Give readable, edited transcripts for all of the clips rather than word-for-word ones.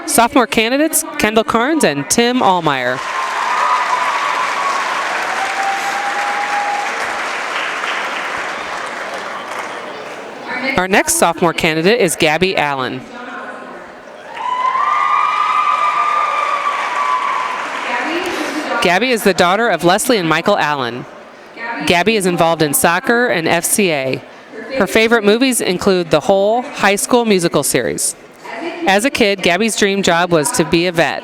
Sophomore candidates, Kendall Carnes and Tim Allmeyer. Our next sophomore candidate is Gabby Allen. Gabby is the daughter of Leslie and Michael Allen. Gabby is involved in soccer and FCA. Her favorite movies include the whole High School Musical series. As a kid, Gabby's dream job was to be a vet.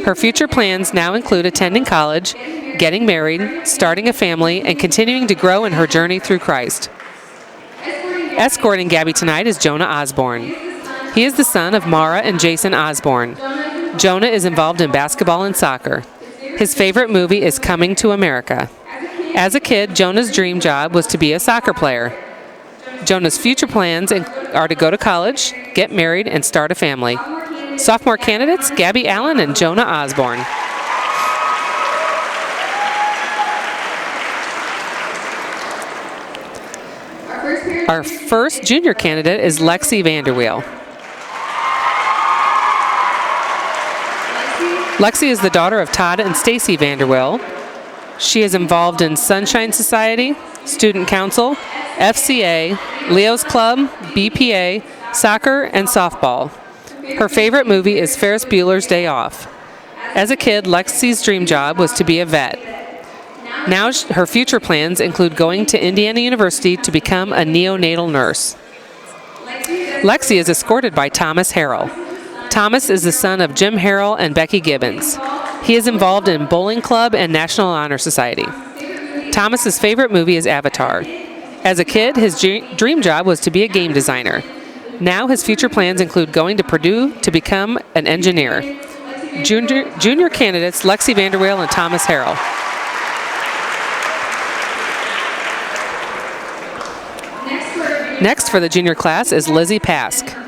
Her future plans now include attending college, getting married, starting a family, and continuing to grow in her journey through Christ. Escorting Gabby tonight is Jonah Osborne. He is the son of Mara and Jason Osborne. Jonah is involved in basketball and soccer. His favorite movie is Coming to America. As a kid, Jonah's dream job was to be a soccer player. Jonah's future plans are to go to college, get married, and start a family. Sophomore candidates, Gabby Allen and Jonah Osborne. Our first junior candidate is Lexi Vanderweel. Lexi is the daughter of Todd and Stacy Vanderweel. She is involved in Sunshine Society, Student Council, FCA, Leo's Club, BPA, soccer, and softball. Her favorite movie is Ferris Bueller's Day Off. As a kid, Lexi's dream job was to be a vet. Now her future plans include going to Indiana University to become a neonatal nurse. Lexi is escorted by Thomas Harrell. Thomas is the son of Jim Harrell and Becky Gibbons. He is involved in Bowling Club and National Honor Society. Thomas's favorite movie is Avatar. As a kid, his dream job was to be a game designer. Now his future plans include going to Purdue to become an engineer. Junior candidates Lexi Vanderweel and Thomas Harrell. Next for the junior class is Lizzie Pask.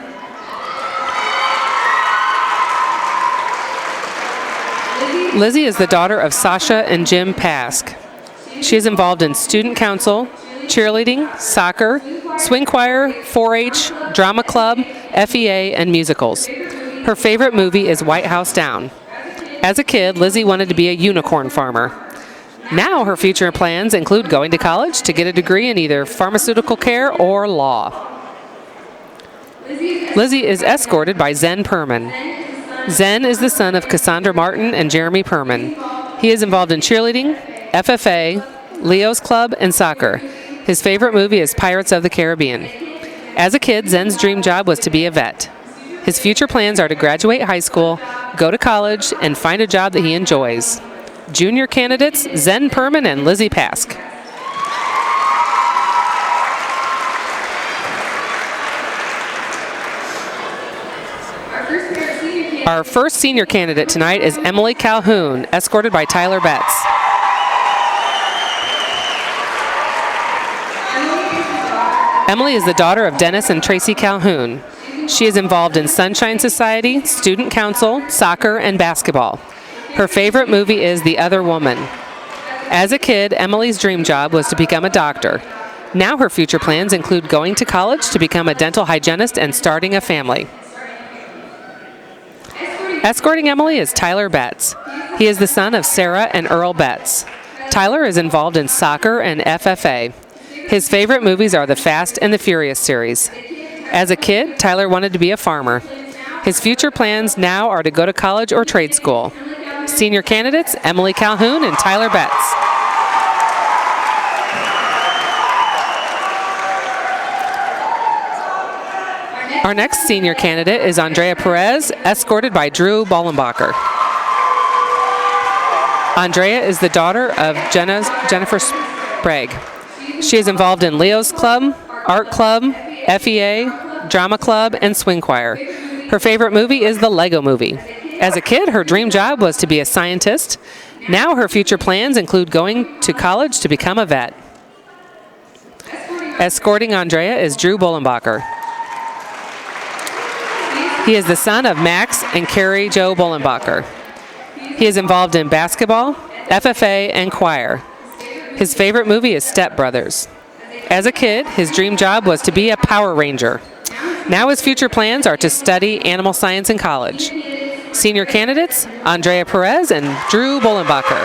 Lizzie is the daughter of Sasha and Jim Pask. She is involved in student council, cheerleading, soccer, swing choir, 4-H, drama club, FEA, and musicals. Her favorite movie is White House Down. As a kid, Lizzie wanted to be a unicorn farmer. Now her future plans include going to college to get a degree in either pharmaceutical care or law. Lizzie is escorted by Zen Perman. Zen is the son of Cassandra Martin and Jeremy Perman. He is involved in cheerleading, FFA, Leo's Club, and soccer. His favorite movie is Pirates of the Caribbean. As a kid, Zen's dream job was to be a vet. His future plans are to graduate high school, go to college, and find a job that he enjoys. Junior candidates, Zen Perman and Lizzie Pask. Our first senior candidate tonight is Emily Calhoun, escorted by Tyler Betts. Emily is the daughter of Dennis and Tracy Calhoun. She is involved in Sunshine Society, Student Council, soccer, and basketball. Her favorite movie is The Other Woman. As a kid, Emily's dream job was to become a doctor. Now her future plans include going to college to become a dental hygienist and starting a family. Escorting Emily is Tyler Betts. He is the son of Sarah and Earl Betts. Tyler is involved in soccer and FFA. His favorite movies are the Fast and the Furious series. As a kid, Tyler wanted to be a farmer. His future plans now are to go to college or trade school. Senior candidates, Emily Calhoun and Tyler Betts. Our next senior candidate is Andrea Perez, escorted by Drew Bollenbacher. Andrea is the daughter of Jennifer Sprague. She is involved in Leo's Club, Art Club, FEA, Drama Club, and Swing Choir. Her favorite movie is the Lego Movie. As a kid, her dream job was to be a scientist. Now her future plans include going to college to become a vet. Escorting Andrea is Drew Bollenbacher. He is the son of Max and Carrie Jo Bollenbacher. He is involved in basketball, FFA, and choir. His favorite movie is Step Brothers. As a kid, his dream job was to be a Power Ranger. Now his future plans are to study animal science in college. Senior candidates, Andrea Perez and Drew Bollenbacher.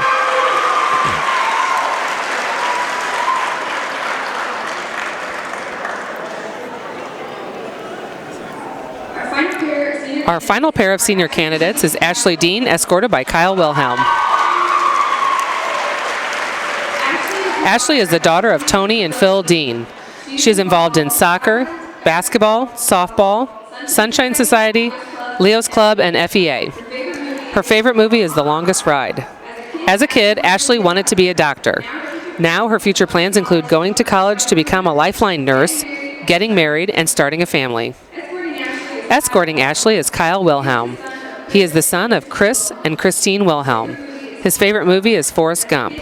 Our final pair of senior candidates is Ashley Dean, escorted by Kyle Wilhelm. Ashley is the daughter of Tony and Phil Dean. She is involved in soccer, basketball, softball, Sunshine Society, Leo's Club, and FEA. Her favorite movie is The Longest Ride. As a kid, Ashley wanted to be a doctor. Now her future plans include going to college to become a Lifeline nurse, getting married, and starting a family. Escorting Ashley is Kyle Wilhelm. He is the son of Chris and Christine Wilhelm. His favorite movie is Forrest Gump.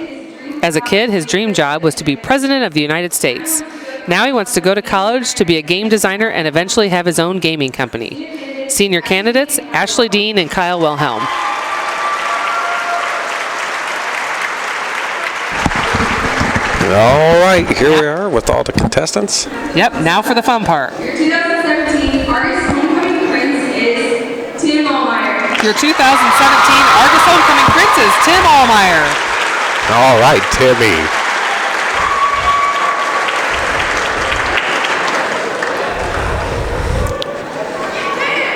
As a kid, his dream job was to be President of the United States. Now he wants to go to college to be a game designer and eventually have his own gaming company. Senior candidates, Ashley Dean and Kyle Wilhelm. All right, here we are with all the contestants. Yep, now for the fun part. Your 2017 Argos Homecoming Prince is Tim Allmeyer. Your 2017 Argos Homecoming Prince is Tim Allmeyer. All right, Timmy.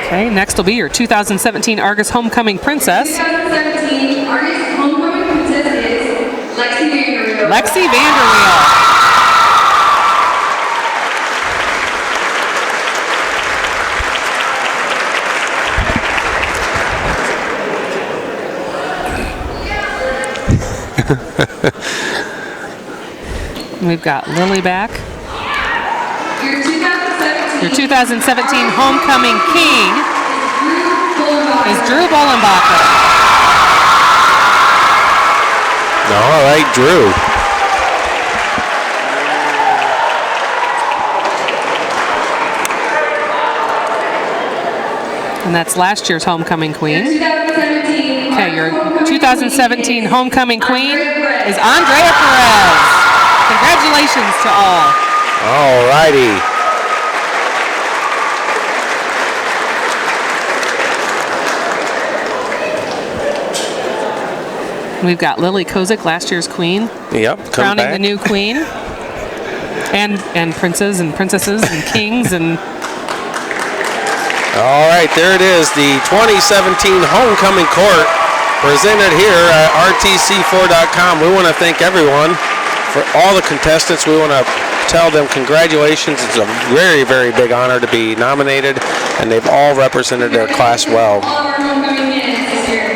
Okay, next will be your 2017 Argos Homecoming Princess. 2017 Argos Homecoming Princess is Lexi Vanderweel. Lexi Vanderweel. We've got Lily back. Your 2017 Homecoming King is Drew Bollenbacher. All right, Drew. And that's last year's Homecoming Queen. 2017 Okay, your 2017 Homecoming Queen is Andrea Perez. Congratulations to all. All righty. We've got Lily Kozik, last year's queen, Yep, come crowning back. the new queen. And princes and princesses and kings and All right, there it is, the 2017 Homecoming Court presented here at rtc4.com. We want to thank everyone for all the contestants. We want to tell them congratulations. It's a very, very big honor to be nominated, and they've all represented their class well. all of our homecoming candidates this year.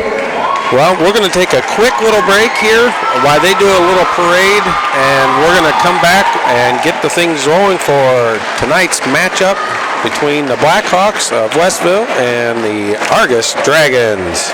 Well, we're going to take a quick little break here while they do a little parade, and we're going to come back and get the things rolling for tonight's matchup between the Blackhawks of Westville and the Argos Dragons.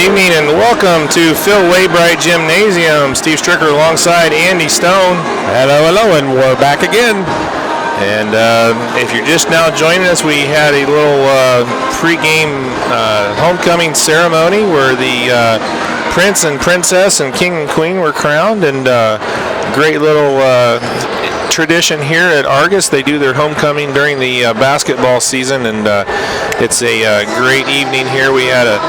evening and welcome to Phil Waybright Gymnasium. Steve Stricker alongside Andy Stone. Hello, and we're back again. And if you're just now joining us, we had a little pregame homecoming ceremony where the Prince and Princess and King and Queen were crowned, and great little tradition here at Argos. They do their homecoming during the basketball season, and it's a great evening here. We had a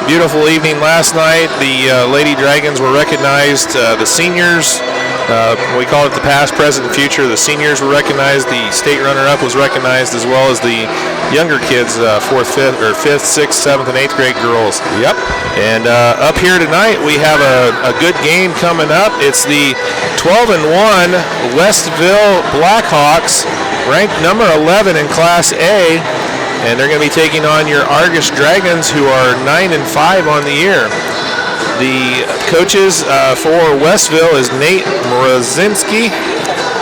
beautiful evening last night. The Lady Dragons were recognized. The seniors, we call it the past, present, and future. The seniors were recognized. The state runner-up was recognized, as well as the younger kids, 4th, 5th, 6th, 7th, and 8th grade girls. Yep. And up here tonight, we have a good game coming up. It's the 12-1 Westville Blackhawks, ranked number 11 in Class A. And they're going to be taking on your Argos Dragons, who are 9-5 on the year. The coaches for Westville is Nate Mrozinski.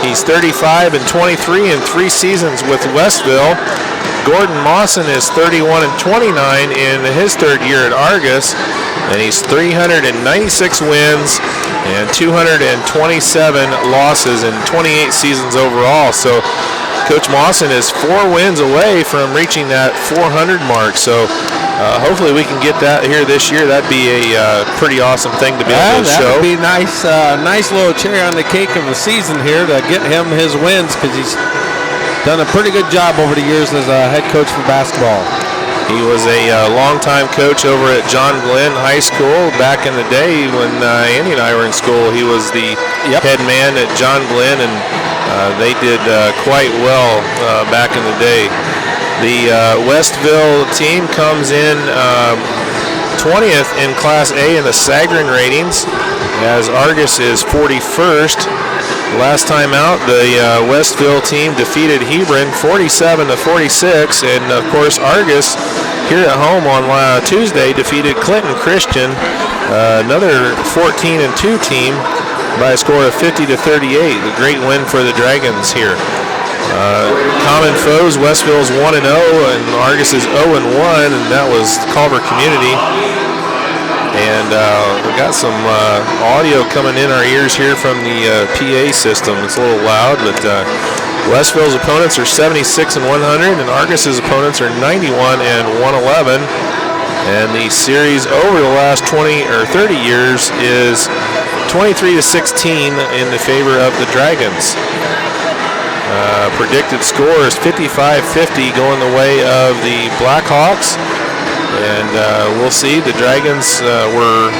He's 35-23 in 3 seasons with Westville. Gordon Mawson is 31-29 in his 3rd year at Argos, and he's 396 wins and 227 losses in 28 seasons overall. So Coach Mawson is 4 wins away from reaching that 400 mark. So hopefully we can get that here this year. That'd be a pretty awesome thing to be able to show. That would be nice. Nice little cherry on the cake of the season here to get him his wins, because he's done a pretty good job over the years as a head coach for basketball. He was a longtime coach over at John Glenn High School back in the day when Andy and I were in school. He was the head man at John Glenn, and they did quite well back in the day. The Westville team comes in 20th in Class A in the Sagarin ratings, as Argos is 41st. Last time out, the Westville team defeated Hebron 47-46, and of course Argos here at home on Tuesday defeated Clinton Christian, another 14-2 team, by a score of 50-38. A great win for the Dragons here. Common foes, Westville's 1-0 and Argos is 0-1, and that was Culver Community. And we got some audio coming in our ears here from the PA system. It's a little loud, but Westville's opponents are 76-100, and Argos's opponents are 91-111. And the series over the last 20 or 30 years is 23-16 in the favor of the Dragons. Predicted score is 55-50 going the way of the Blackhawks. And we'll see. The Dragons were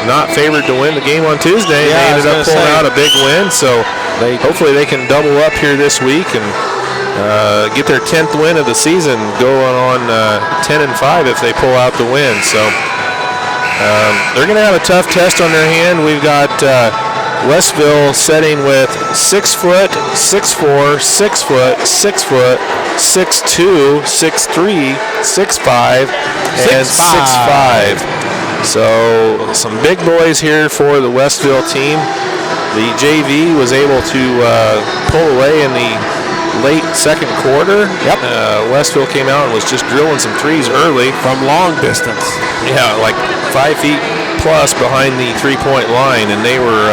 not favored to win the game on Tuesday. They ended up pulling out a big win, so hopefully they can double up here this week and get their 10th win of the season, going on 10-5 if they pull out the win. So they're going to have a tough test on their hand. We've got Westville setting with 6 foot, 6'4", 6 foot, 6 foot, 6'2", 6'3", 6'5", and 6'5". So some big boys here for the Westville team. The JV was able to pull away in the late second quarter. Yep. Westville came out and was just drilling some threes early. From long distance. Yeah, like 5 feet plus behind the three-point line, and they were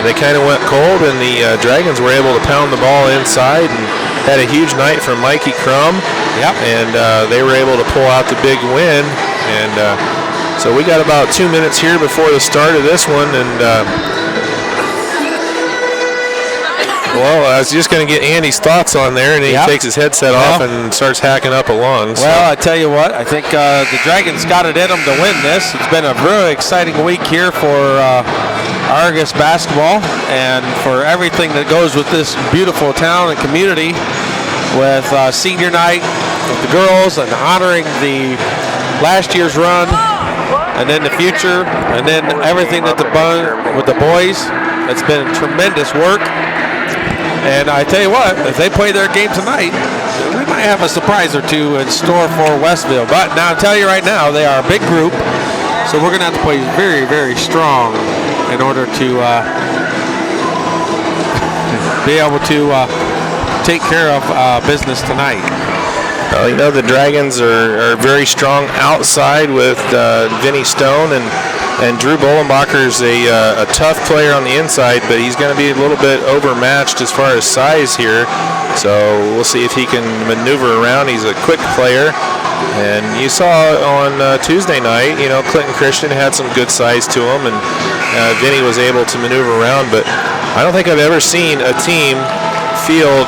they kind of went cold, and the Dragons were able to pound the ball inside and had a huge night from Mikey Crum. Yep. And they were able to pull out the big win. And so we got about 2 minutes here before the start of this one, and well, I was just going to get Andy's thoughts on there, and he takes his headset off and starts hacking up a lung. So. Well, I tell you what, I think the Dragons got it in them to win this. It's been a really exciting week here for Argos basketball, and for everything that goes with this beautiful town and community, with senior night with the girls and honoring the last year's run, and then the future, and then everything that with the boys. It's been tremendous work. And I tell you what, if they play their game tonight, we might have a surprise or two in store for Westville. But now, I'll tell you right now, they are a big group, so we're going to have to play very, very strong in order to be able to take care of business tonight. Well, you know, the Dragons are very strong outside with Vinny Stone, and Drew Bollenbacher's a tough player on the inside, but he's going to be a little bit overmatched as far as size here. So we'll see if he can maneuver around. He's a quick player. And you saw on Tuesday night, you know, Clinton Christian had some good size to him, and Vinny was able to maneuver around. But I don't think I've ever seen a team field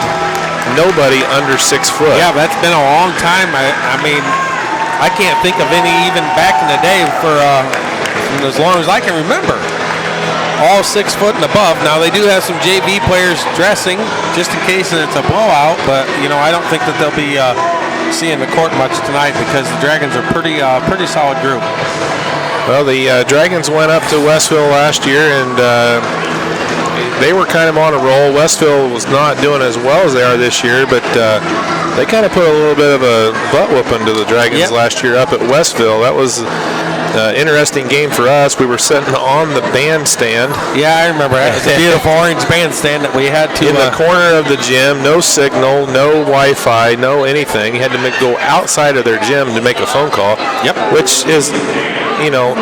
nobody under 6 foot. Yeah, that's been a long time. I mean, I can't think of any even back in the day for as long as I can remember. All 6 foot and above. Now they do have some JV players dressing just in case it's a blowout, but you know, I don't think that they'll be seeing the court much tonight because the Dragons are pretty solid group. Well, the Dragons went up to Westville last year, and they were kind of on a roll. Westville was not doing as well as they are this year, but they kind of put a little bit of a butt whooping to the Dragons last year up at Westville. That was interesting game for us. We were sitting on the bandstand. Yeah, I remember. It was a beautiful orange bandstand that we had to in the corner of the gym. No signal, no Wi-Fi, no anything. You had to go outside of their gym to make a phone call. Yep. Which is, you know,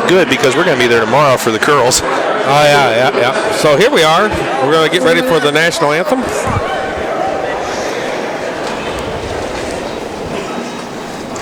good because we're going to be there tomorrow for the curls. Oh yeah. So here we are. We're going to get ready for the national anthem.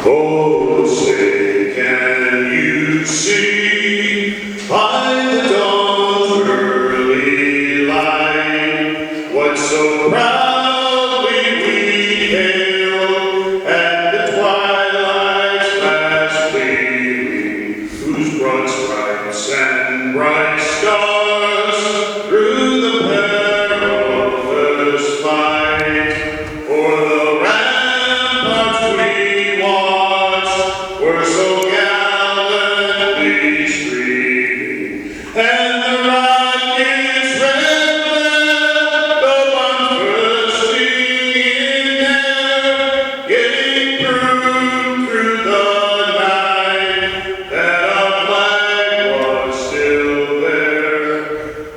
Oh, say can you see by the dawn's early light what so proudly we hailed at the twilight's last gleaming, whose broad stripes and bright stars through the perilous fight for the ramparts we watched were so gallantly streaming, and the rockets red glare, the bumpers singing there, getting through the night, that our flag was still there.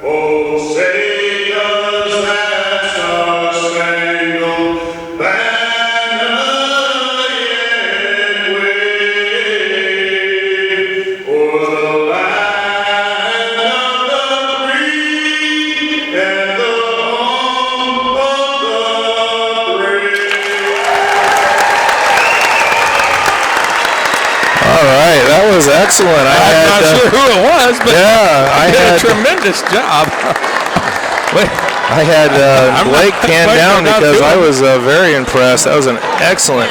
Oh, say does that star-spangled banner yet wave o'er the land of the free and the home of the brave. All right, that was excellent. I'm not sure who it was, but I did a had tremendous job. Blake panned down not because doing I was very impressed. That was an excellent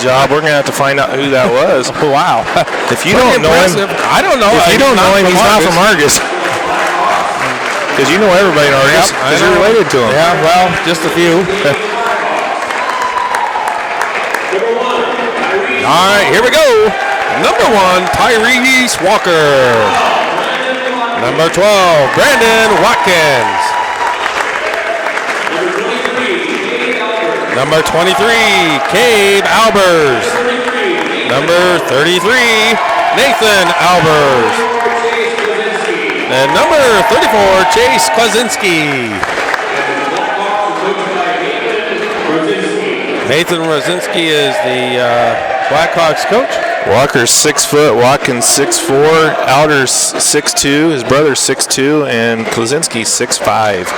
job. We're gonna have to find out who that was. Wow. If you don't know him, I don't know. if you don't know him, he's not from Argos. Because you know everybody in Argos, because you're related to him. Yeah, well, just a few. All right, here we go. Number 1, Tyrese Walker. Number 12, Brandon Watkins. Number 23, Cabe Albers. Number 33, Nathan Albers. And number 34, Chase Kwasinski. Nathan Rosinski is the Blackhawks coach. Walker's 6 foot, Watkins 6'4", Alders 6'2", his brother's 6'2", and Klasinski's 6'5".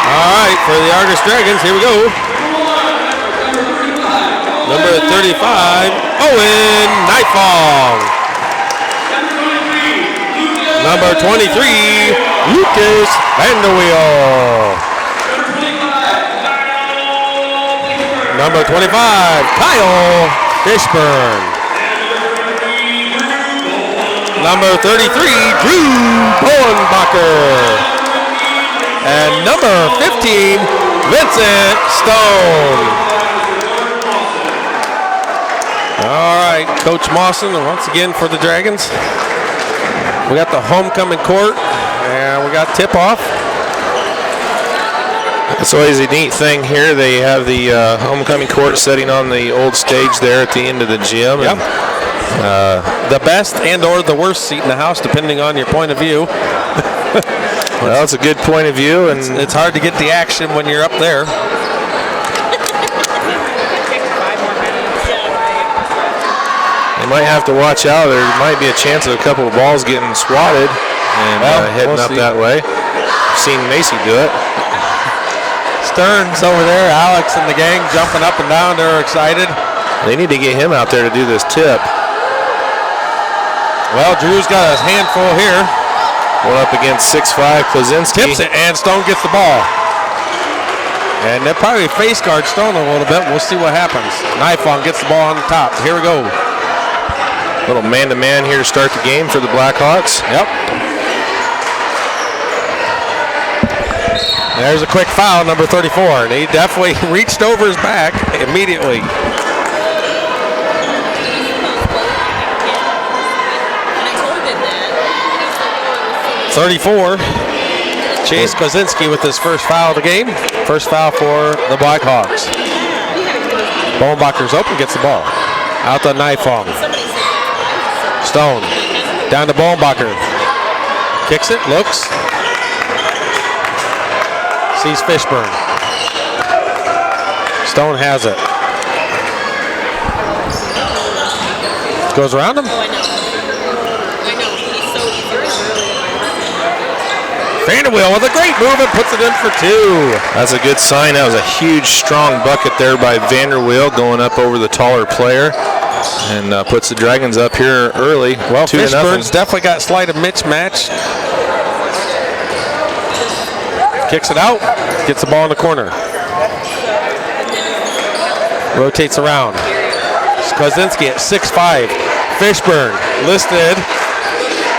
All right, for the Argos Dragons, here we go. Number 35, Owen Nightfall. Number 23, Lucas Vanderweel. Number 25, Kyle Fishburne. Number 33, Drew Bollenbacher. And number 15, Vincent Stone. All right, Coach Mawson, once again for the Dragons. We got the homecoming court, and we got tip-off. It's always a neat thing here. They have the homecoming court sitting on the old stage there at the end of the gym. Yep. And, the best and or the worst seat in the house, depending on your point of view. Well, it's a good point of view, and It's hard to get the action when you're up there. they might have to watch out. There might be a chance of a couple of balls getting swatted and heading we'll up see. that way. Seen Macy do it. Stern's over there. Alex and the gang jumping up and down. They're excited. They need to get him out there to do this tip. Well, Drew's got a handful here. Going up against 6'5" Klaczynski. Tips it, and Stone gets the ball. And they'll probably face guard Stone a little bit. We'll see what happens. Nifong gets the ball on the top. Here we go. Little man-to-man here to start the game for the Blackhawks. Yep. There's a quick foul, number 34. And he definitely reached over his back immediately. 34. Chase Klaczynski with his first foul of the game. First foul for the Blackhawks. Bowenbacher's open, gets the ball. Out to Nifong. Stone. Down to Bowenbacher. Kicks it, looks. Sees Fishburne. Stone has it. Goes around him. Vanderweel with a great move and puts it in for two. That's a good sign. That was a huge, strong bucket there by Vanderweel going up over the taller player and puts the Dragons up here early. Well, 2-0. Fishburne's definitely got slight of mismatch. Kicks it out, gets the ball in the corner. Rotates around. Klaczynski at 6'5". Fishburne listed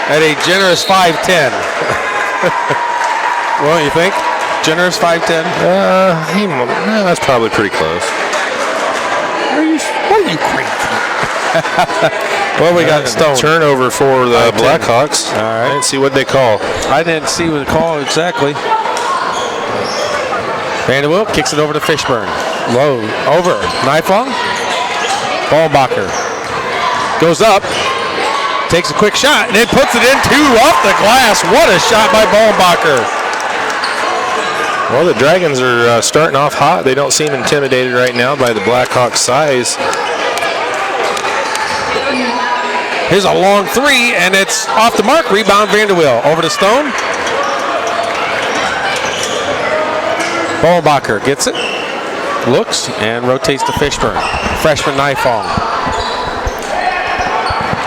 at a generous 5'10". What do you think? Generous 5'10"? That's probably pretty close. What are you crazy? Well, we got Stone. Turnover for the 5'10". Blackhawks. All right. I didn't see what they call. I didn't see what the call exactly. Vanderweel kicks it over to Fishburne. Low, over. Nifong. Bowenbacher. Goes up. Takes a quick shot and then puts it in two off the glass. What a shot by Bowenbacher. Well, the Dragons are starting off hot. They don't seem intimidated right now by the Blackhawks' size. Here's a long three, and it's off the mark. Rebound Vanderweel. Over to Stone. Bowenbacher gets it. Looks and rotates to Fishburne. Freshman Nifong.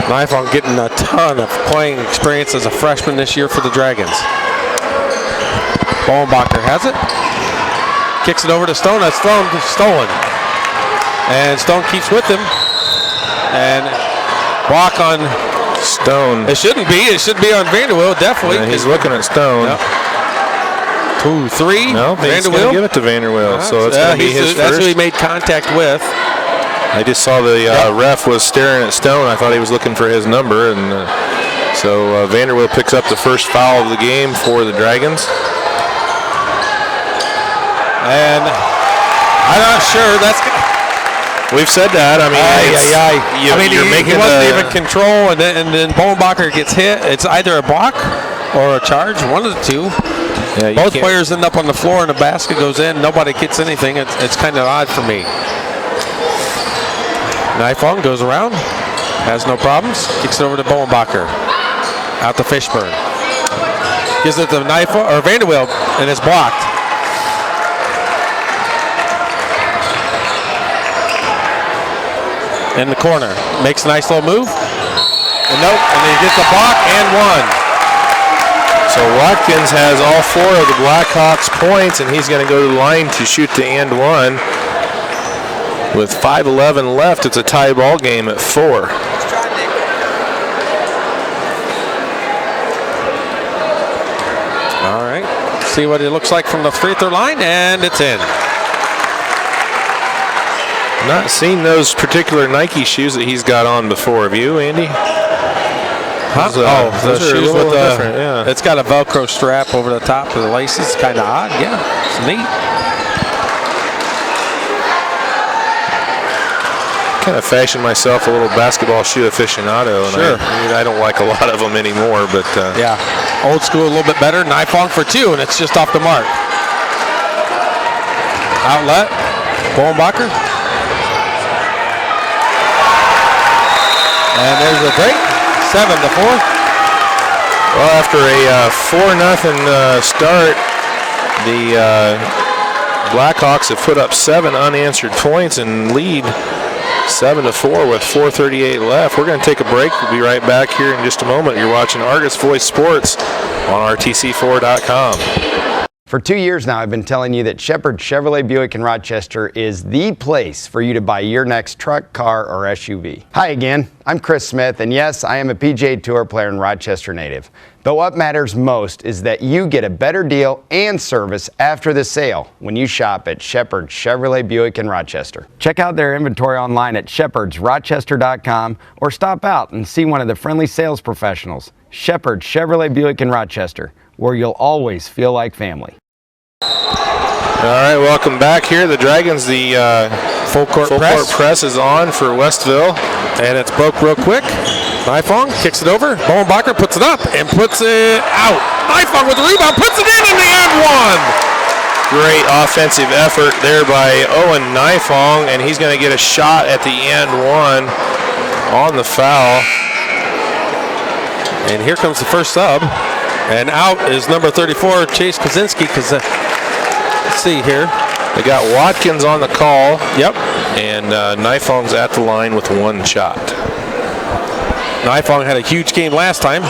Nifong getting a ton of playing experience as a freshman this year for the Dragons. Bowenbacher has it. Kicks it over to Stone. That's stolen. And Stone keeps with him. And block on Stone. It shouldn't be. It should be on Vanderweel, definitely. Yeah, he's looking at Stone. Yep. 2, 3. No, he's going to give it to Vanderweel. So it's going to be his That's first. who he made contact with. I just saw the ref was staring at Stone. I thought he was looking for his number. And so Vanderweel picks up the first foul of the game for the Dragons. And I'm not sure. We've said that. I mean, he wasn't even control, and then Bowenbacher gets hit. It's either a block or a charge, one of the two. Yeah, Both players end up on the floor, and the basket goes in. Nobody gets anything. It's kind of odd for me. Nifong goes around, has no problems, kicks it over to Bowenbacher. Out to Fishburne. Gives it to Vanderweel, and it's blocked. In the corner, makes a nice little move. And nope, and he gets a block and one. So Watkins has all 4 of the Blackhawks points, and he's going to go to the line to shoot the and one. With 5:11 left, it's a tie ball game at 4. All right, see what it looks like from the free throw line, and it's in. Not seen those particular Nike shoes that he's got on before. Have you, Andy? Those are shoes a little with different, yeah. It's got a Velcro strap over the top of the laces. Kind of odd, yeah. It's neat. kind of fashioned myself a little basketball shoe aficionado, and Sure. I don't like a lot of them anymore, but Yeah, old school a little bit better. Nifong for 2, and it's just off the mark. Outlet, Bolenbacher. And there's a break, 7-4. well, after a 4-0 start, the Blackhawks have put up 7 unanswered points and lead 7-4 with 4:38 left. We're going to take a break. We'll be right back here in just a moment. You're watching Argos Voice Sports on RTC4.com. For 2 years now, I've been telling you that Shepherd Chevrolet Buick in Rochester is the place for you to buy your next truck, car, or SUV. Hi again, I'm Chris Smith, and yes, I am a PGA Tour player and Rochester native. But what matters most is that you get a better deal and service after the sale when you shop at Shepherd Chevrolet Buick in Rochester. Check out their inventory online at shepherdsrochester.com or stop out and see one of the friendly sales professionals. Shepherd Chevrolet Buick in Rochester, where you'll always feel like family. All right, welcome back here. The Dragons, the Full court press is on for Westville. And it's broke real quick. Nifong kicks it over. Bolenbacher puts it up and puts it out. Nifong with the rebound, puts it in the end one. Great offensive effort there by Owen Nifong, and he's going to get a shot at the end one on the foul. And here comes the first sub. And out is number 34, Chase Kaczynski. Let's see here. They got Watkins on the call. Yep. And Nifong's at the line with 1 shot. Nifong had a huge game last time.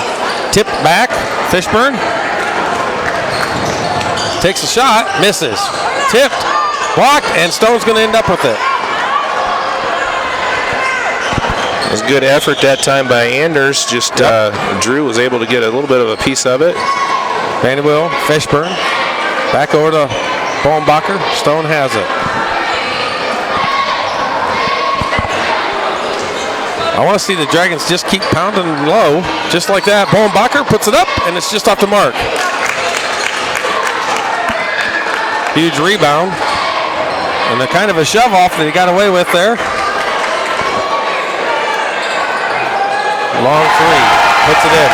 Tipped back. Fishburne takes a shot. Misses. Tipped. Blocked. And Stone's going to end up with it. It was good effort that time by Anders. Just Drew was able to get a little bit of a piece of it. Vanderbilt. Fishburne. Back over to Bolenbacher. Stone has it. I want to see the Dragons just keep pounding low, just like that. Bolenbacher puts it up, and it's just off the mark. Huge rebound, and a kind of a shove-off that he got away with there. Long 3, puts it in.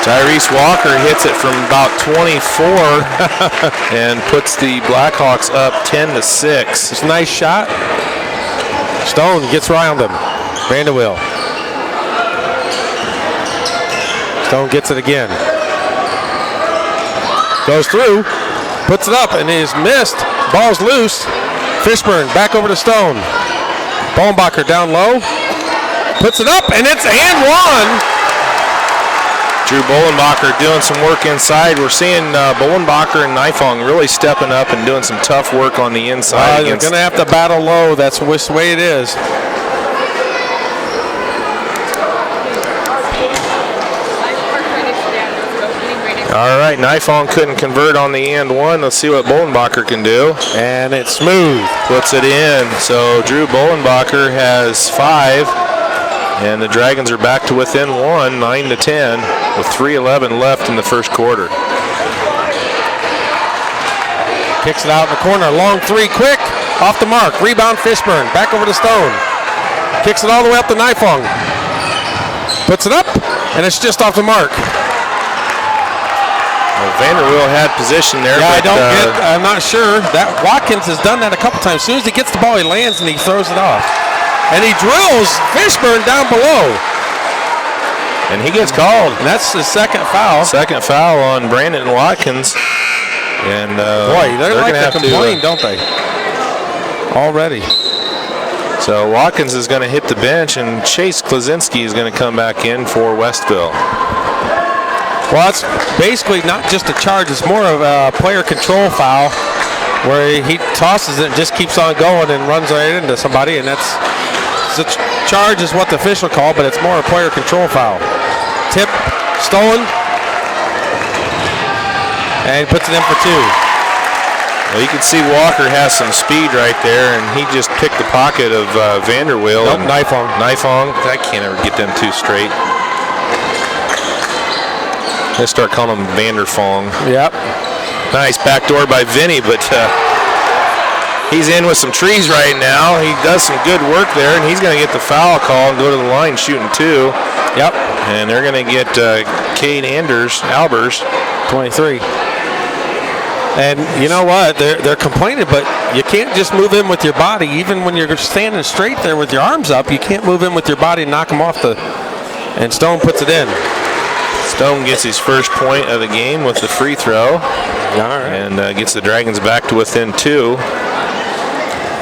Tyrese Walker hits it from about 24 and puts the Blackhawks up 10-6. It's a nice shot. Stone gets around him. Vanderbilt. Stone gets it again. Goes through, puts it up, and is missed. Ball's loose. Fishburne back over to Stone. Bolenbacher down low. Puts it up, and it's and one. Drew Bolenbacher doing some work inside. We're seeing Bolenbacher and Nifong really stepping up and doing some tough work on the inside. You're going to have to battle low. That's the way it is. All right, Nifong couldn't convert on the and one. Let's see what Bolenbacher can do. And it's smooth. Puts it in. So Drew Bolenbacher has 5. And the Dragons are back to within 1, 9-10, with 3:11 left in the first quarter. Kicks it out in the corner. Long 3, quick. Off the mark. Rebound Fishburne. Back over to Stone. Kicks it all the way up to Nifong. Puts it up, and it's just off the mark. Well, Vanderbilt had position there. Yeah, I'm not sure. That Watkins has done that a couple times. As soon as he gets the ball, he lands and he throws it off. And he drills Fishburne down below. And he gets called. And that's the second foul. Second foul on Brandon Watkins. And boy, they're like to complain, don't they? Already. So Watkins is going to hit the bench, and Chase Klaczynski is going to come back in for Westville. Well, it's basically not just a charge. It's more of a player control foul where he tosses it and just keeps on going and runs right into somebody, and that's the charge is what the official called, but it's more a player control foul. Tip, stolen, and he puts it in for 2. Well, you can see Walker has some speed right there, and he just picked the pocket of Vanderwill. Nope, Nifong. I can't ever get them 2 straight. Let's start calling him Vanderfong. Yep. Nice backdoor by Vinny, but He's in with some trees right now. He does some good work there, and he's going to get the foul call and go to the line shooting 2. Yep. And they're going to get Cade Albers. 23. And you know what? They're complaining, but you can't just move in with your body. Even when you're standing straight there with your arms up, you can't move in with your body and knock them off the. And Stone puts it in. Stone gets his first point of the game with the free throw. All right. And gets the Dragons back to within 2.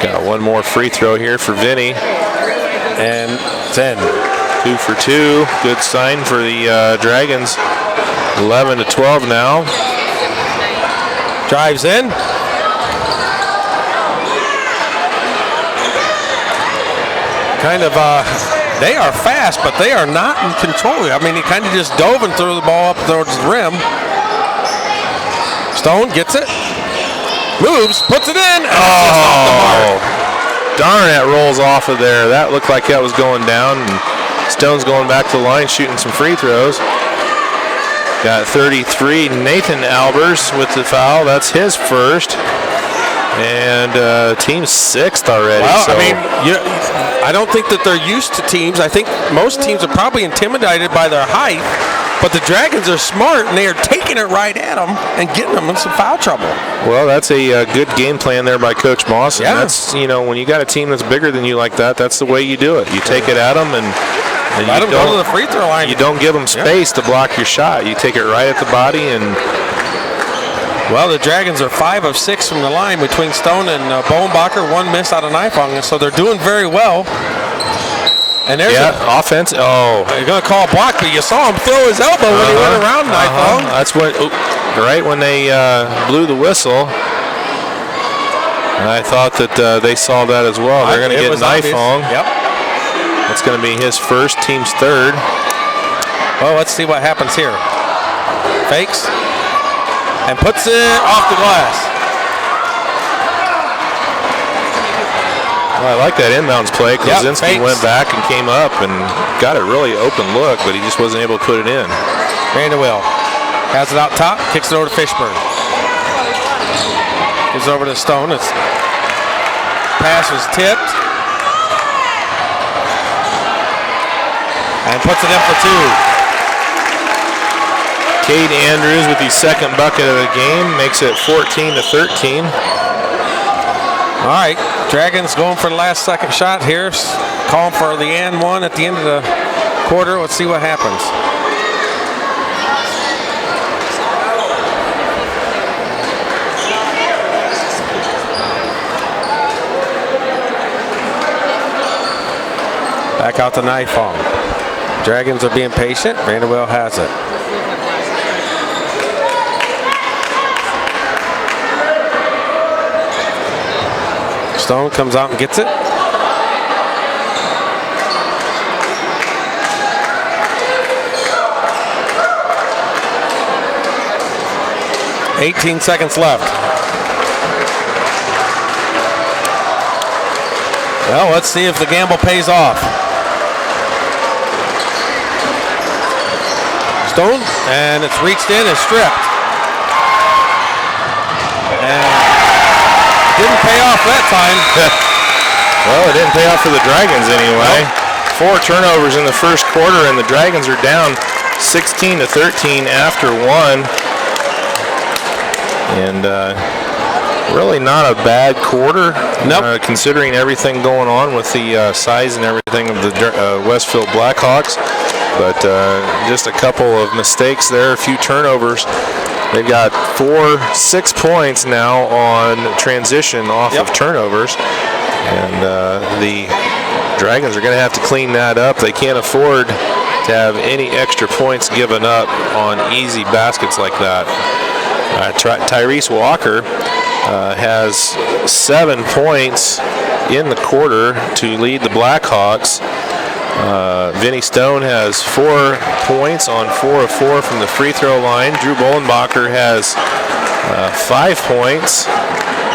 Got one more free throw here for Vinny. And it's in. 2 for 2. Good sign for the Dragons. 11-12 now. Drives in. Kind of, they are fast, but they are not in control. I mean, he kind of just dove and threw the ball up towards the rim. Stone gets it. Moves, puts it in. Oh, darn, that rolls off of there. That looked like that was going down. And Stone's going back to the line, shooting some free throws. Got 33, Nathan Albers with the foul. That's his first. And team 6th already. Well, so. I mean, I don't think that they're used to teams. I think most teams are probably intimidated by their height. But the Dragons are smart, and they are taking it right at them and getting them in some foul trouble. Well, that's a good game plan there by Coach Moss. And yeah. That's, when you got a team that's bigger than you like that, that's the way you do it. You take it at them and let them go to the free throw line. You don't give them space to block your shot. You take it right at the body. And well, the Dragons are 5 of 6 from the line between Stone and Bowenbacher. 1 miss out of Nifong, so they're doing very well. And there's offense. Oh, you're going to call a block, but you saw him throw his elbow when he went around Nifong. That's what, right when they blew the whistle. And I thought that they saw that as well. They're going to get Nifong. Yep. That's going to be his first, team's 3rd. Well, let's see what happens here. Fakes and puts it off the glass. Well, I like that inbounds play. Klaczynski went back and came up and got a really open look, but he just wasn't able to put it in. Vanderwill has it out top, kicks it over to Fishburne. Gives it over to Stone. Its pass was tipped. And puts it in for 2. Cade Andrews with the second bucket of the game makes it 14-13. All right, Dragons going for the last second shot here. Calling for the and 1 at the end of the quarter. Let's see what happens. Back out to Nifong. Dragons are being patient. Vanderbilt has it. Stone comes out and gets it. $18 seconds left. Well, let's see if the gamble pays off. Stone, and it's reached in and stripped. And didn't pay off that time. Well, it didn't pay off for the Dragons anyway. Nope. 4 turnovers in the first quarter, and the Dragons are down 16-13 after 1. And really not a bad quarter, considering everything going on with the size and everything of the Westville Blackhawks. But just a couple of mistakes there, a few turnovers. They've got 6 points now on transition off of turnovers. And the Dragons are going to have to clean that up. They can't afford to have any extra points given up on easy baskets like that. Tyrese Walker has 7 points in the quarter to lead the Blackhawks. Vinny Stone has 4 points on 4 of 4 from the free throw line. Drew Bowenbacher has 5 points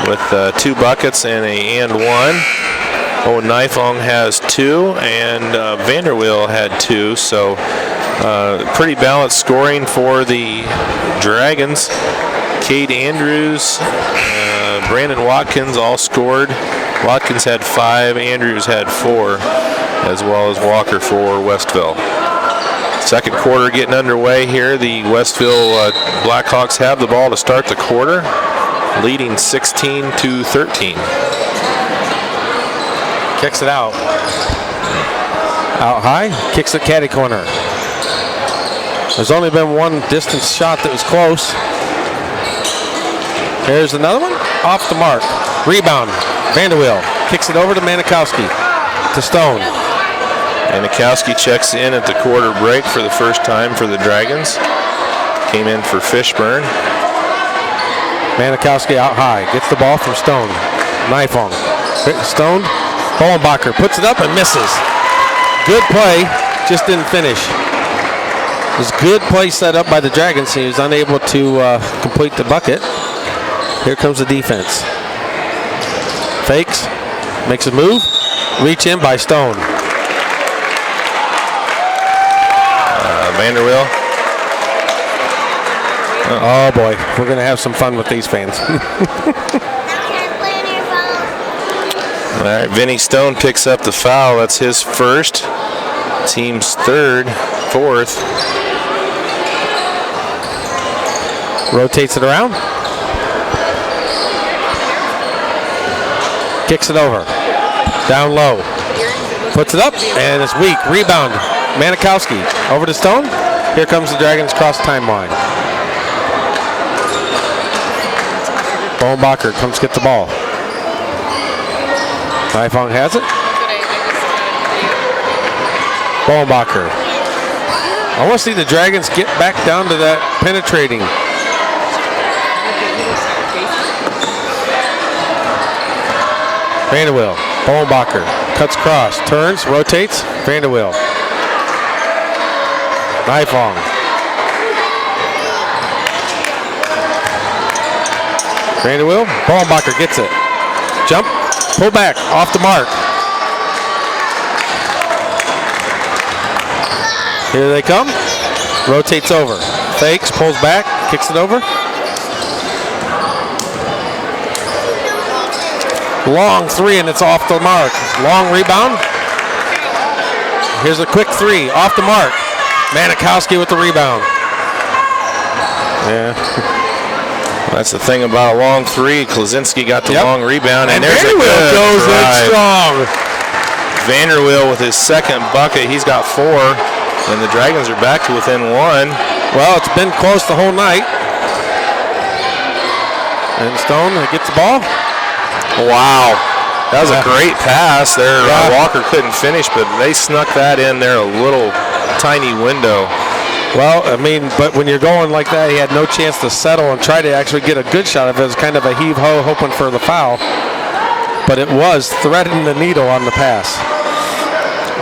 with 2 buckets and and 1. Owen Nifong has 2, and Vanderwill had 2. So pretty balanced scoring for the Dragons. Cade Andrews, Brandon Watkins all scored. Watkins had 5, Andrews had 4, as well as Walker for Westville. Second quarter getting underway here. The Westville Blackhawks have the ball to start the quarter, leading 16-13. Kicks it out. Out high, kicks it caddy corner. There's only been one distance shot that was close. Here's another one, off the mark. Rebound, Vanderweel kicks it over to Manikowski, to Stone. Manikowski checks in at the quarter break for the first time for the Dragons. Came in for Fishburne. Manikowski out high, gets the ball from Stone. Knife on Stone. Bollenbacher puts it up and misses. Good play, just didn't finish. It was good play set up by the Dragons. He was unable to complete the bucket. Here comes the defense. Fakes, makes a move, reach in by Stone. Vanderweel. Oh boy, we're going to have some fun with these fans. All right, Vinny Stone picks up the foul. That's his first. Team's third, fourth. Rotates it around. Kicks it over. Down low. Puts it up, and it's weak. Rebound. Manikowski over to Stone. Here comes the Dragons cross timeline. Bollenbacher comes get the ball. Ifong has it. Bollenbacher. I want to see the Dragons get back down to that penetrating. Vanderweel. Bollenbacher cuts cross, turns, rotates. Vanderweel. Ifong. Vanderweel. Bollenbacher gets it. Jump. Pull back. Off the mark. Here they come. Rotates over. Fakes. Pulls back. Kicks it over. Long three, and it's off the mark. Long rebound. Here's a quick three. Off the mark. Manikowski with the rebound. Yeah. That's the thing about a long three. Klaczynski got the long rebound, and there's Vanderweel goes in strong. Vanderweel with his second bucket. He's got 4, and the Dragons are back to within 1. Well, it's been close the whole night. And Stone gets the ball. Wow. That was a great pass there. Walker couldn't finish, but they snuck that in there, a little tiny window. Well, I mean, but when you're going like that, he had no chance to settle and try to actually get a good shot of it. It was kind of a heave-ho hoping for the foul. But it was threading the needle on the pass.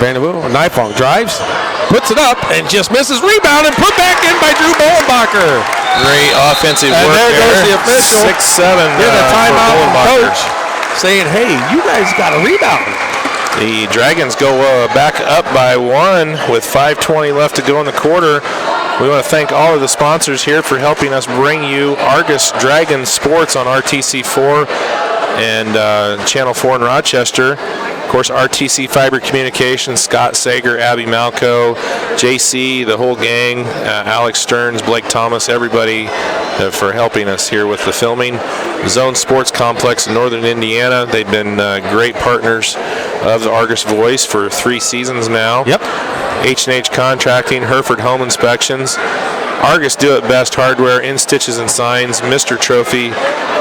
Vanderweel, Nifong drives, puts it up, and just misses. Rebound and put back in by Drew Bollenbacher. Great offensive work there. And there goes the official. 6-7 Get a timeout from Bollenbacher. coach saying, hey, you guys got a rebound. The Dragons go back up by 1 with 5:20 left to go in the quarter. We want to thank all of the sponsors here for helping us bring you Argos Dragons Sports on RTC4 and Channel 4 in Rochester. Of course, RTC Fiber Communications, Scott Sager, Abby Malco, JC, the whole gang, Alex Stearns, Blake Thomas, everybody for helping us here with the filming. Zone Sports Complex in Northern Indiana. They've been great partners of the Argus Voice for 3 seasons now. Yep. H&H Contracting, Hereford Home Inspections, Argus Do It Best Hardware, In Stitches and Signs, Mr. Trophy,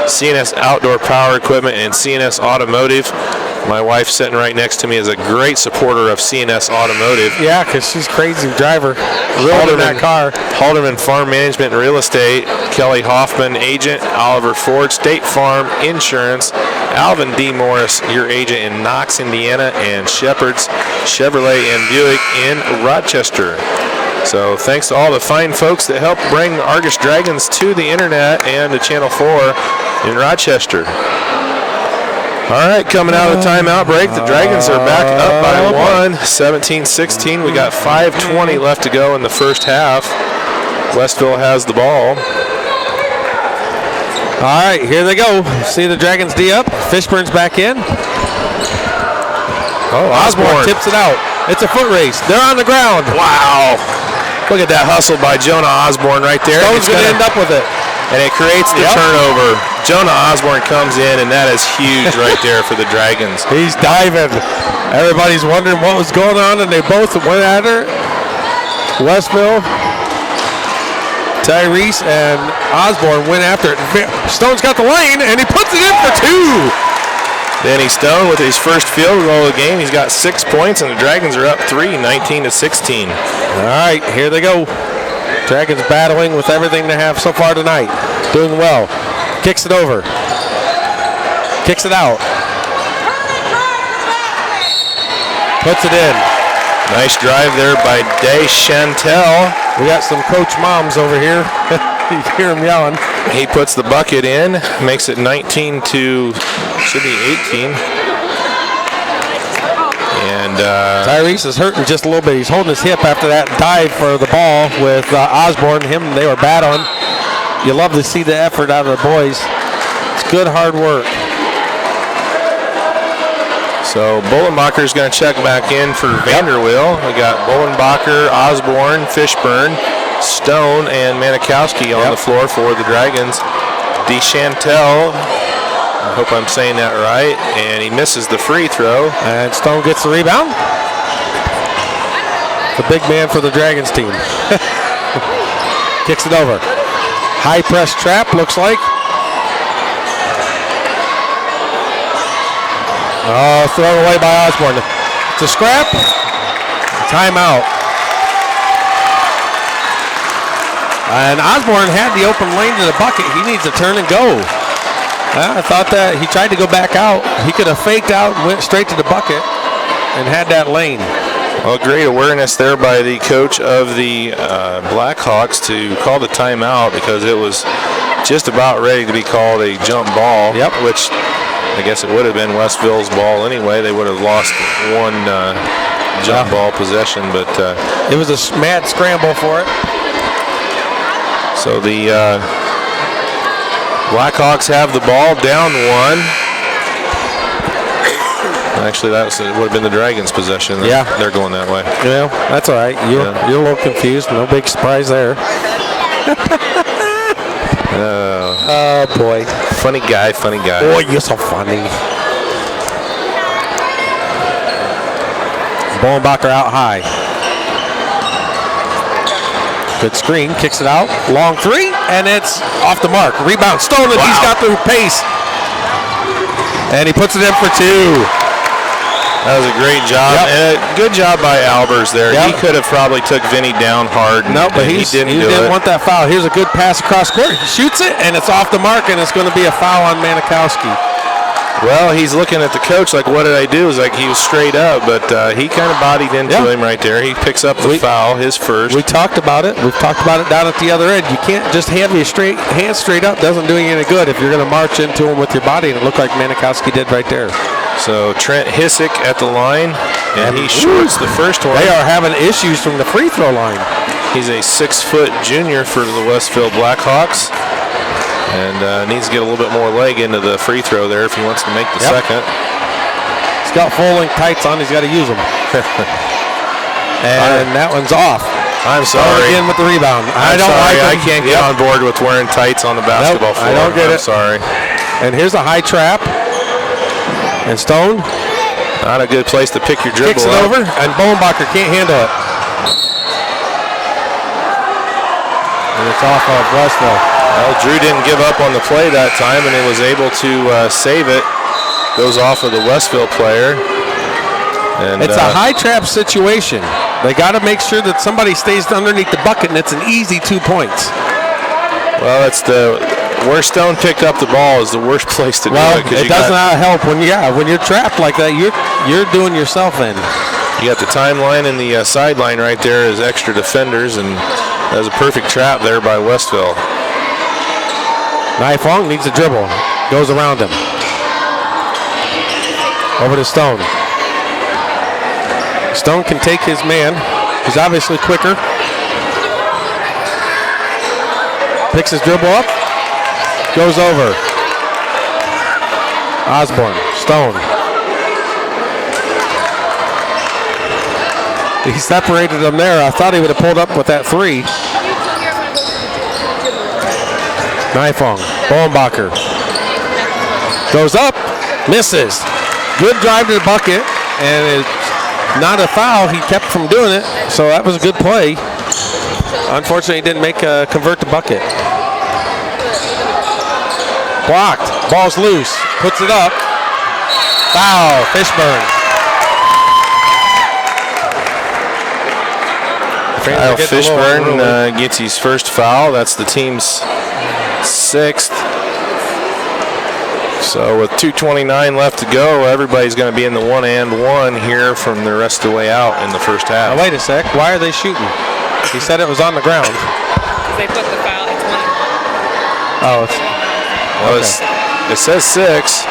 CNS Outdoor Power Equipment, and CNS Automotive. My wife sitting right next to me is a great supporter of CNS Automotive. Yeah, because she's crazy driver. Real in that car. Halderman Farm Management and Real Estate, Kelly Hoffman, agent, Oliver Ford, State Farm Insurance, Alvin D. Morris, your agent in Knox, Indiana, and Shepherd's Chevrolet and Buick in Rochester. So thanks to all the fine folks that helped bring Argus Dragons to the internet and to Channel 4 in Rochester. All right, coming out of the timeout break, the Dragons are back up by 1, 17-16. We got 5:20 left to go in the first half. Westville has the ball. All right, here they go. See the Dragons D up. Fishburne's back in. Oh, Osborne tips it out. It's a foot race. They're on the ground. Wow. Look at that hustle by Jonah Osborne right there. Stone's going to end up with it. And it creates the turnover. Jonah Osborne comes in, and that is huge right there for the Dragons. He's diving. Everybody's wondering what was going on, and they both went at her. Westville, Tyrese, and Osborne went after it. Stone's got the lane, and he puts it in for 2. Danny Stone with his first field goal of the game. He's got 6 points, and the Dragons are up 3, 19-16. All right, here they go. Dragons battling with everything they have so far tonight. Doing well. Kicks it over. Kicks it out. Puts it in. Nice drive there by Deschantel. We got some coach moms over here. You hear them yelling. He puts the bucket in, makes it 19 to, should be 18. And Tyrese is hurting just a little bit. He's holding his hip after that dive for the ball with Osborne. They were battling. You love to see the effort out of the boys. It's good, hard work. so Bullenbacher's going to check back in for Vanderwill. We got Bullenbacher, Osborne, Fishburne, Stone, and Manikowski on the floor for the Dragons. Deschantel, I hope I'm saying that right, and he misses the free throw. And Stone gets the rebound. The big man for the Dragons team. Kicks it over. High press trap, looks like. Oh, thrown away by Osborne. It's a scrap. Timeout. And Osborne had the open lane to the bucket. He needs to turn and go. I thought that he tried to go back out. He could have faked out and went straight to the bucket and had that lane. Well, great awareness there by the coach of the Blackhawks to call the timeout because it was just about ready to be called a jump ball. Yep. Which I guess it would have been Westville's ball anyway. They would have lost one jump ball possession, but it was a mad scramble for it. So the Blackhawks have the ball, down 1. Actually, that would have been the Dragons' possession. They're going that way. Yeah, that's all right. You're a little confused. No big surprise there. Oh, boy. Funny guy, funny guy. Boy, you're so funny. Bullenbacher out high. Good screen, kicks it out. Long 3, and it's off the mark. Rebound, Stone, and he's got the pace. And he puts it in for 2. That was a great job. And a good job by Albers there. He could have probably took Vinny down hard. No, but he didn't want that foul. Here's a good pass across court. He shoots it, and it's off the mark, and it's going to be a foul on Manikowski. Well, he's looking at the coach like, what did I do? It was like he was straight up, but he kind of bodied into him right there. He picks up the foul, his first. We talked about it. We've talked about it down at the other end. You can't just have your hands straight up. Doesn't do you any good if you're going to march into him with your body, and it looked like Manikowski did right there. So Trent Hissick at the line, and he shorts the first one. They are having issues from the free throw line. He's a 6-foot junior for the Westville Blackhawks, and needs to get a little bit more leg into the free throw there if he wants to make the second. He's got full-length tights on. He's got to use them. And that one's off. I'm sorry. Again with the rebound. I can't get on board with wearing tights on the basketball floor. I don't get it. I'm sorry. And here's a high trap. And Stone. Not a good place to pick your dribble Kicks it over, and Bullenbacher can't handle it. And it's off of Westville. Well, Drew didn't give up on the play that time, and he was able to save it. Goes off of the Westville player. And it's a high trap situation. They got to make sure that somebody stays underneath the bucket, and it's an easy 2 points. Well, it's where Stone picked up the ball is the worst place to do it. It does not help when you're trapped like that. You're doing yourself in. You got the timeline and the sideline right there as extra defenders, and that was a perfect trap there by Westville. Nai Fong needs a dribble. Goes around him. Over to Stone. Stone can take his man. He's obviously quicker. Picks his dribble up. Goes over. Osborne. Stone. He separated them there. I thought he would have pulled up with that 3. Nifong. Bowenbacher. Goes up. Misses. Good drive to the bucket. And it's not a foul. He kept from doing it. So that was a good play. Unfortunately, he didn't convert the bucket. Blocked. Ball's loose. Puts it up. Foul. Fishburne. Kyle Fishburne gets his first foul. That's the team's 6th. So with 2:29 left to go, everybody's going to be in the 1-and-1 here from the rest of the way out in the first half. Now, wait a sec. Why are they shooting? He said it was on the ground. They put the foul. It's 1. Oh, it's, Well, okay. it says 6.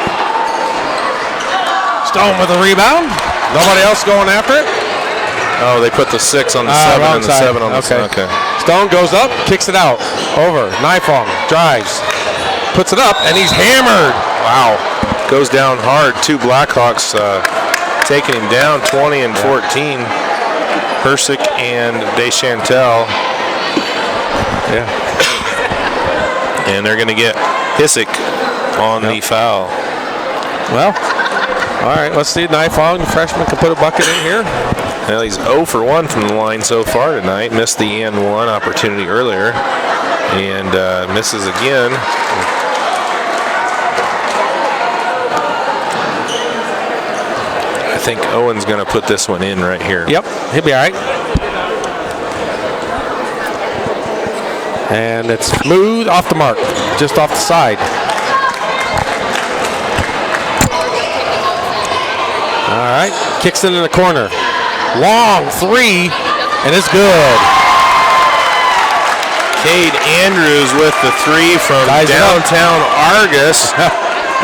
Stone with a rebound. Nobody else going after it. Oh, they put the 6 on the 7 wrong and the side. 7 on the side. Okay. Stone goes up, kicks it out. Over. Nifong drives. Puts it up, and he's hammered. Wow. Goes down hard. 2 Blackhawks taking him down 20 and 14. Persick and Deschantel. Yeah. And they're going to get Hissick on the foul. Well, all right, let's see. Nifong, the freshman, can put a bucket in here. Well, he's 0 for 1 from the line so far tonight. Missed the and-1 opportunity earlier. And misses again. I think Owen's going to put this one in right here. Yep, he'll be all right. And it's smooth off the mark, just off the side. All right, kicks it in the corner. Long 3, and it's good. Cade Andrews with the 3 from downtown Argos.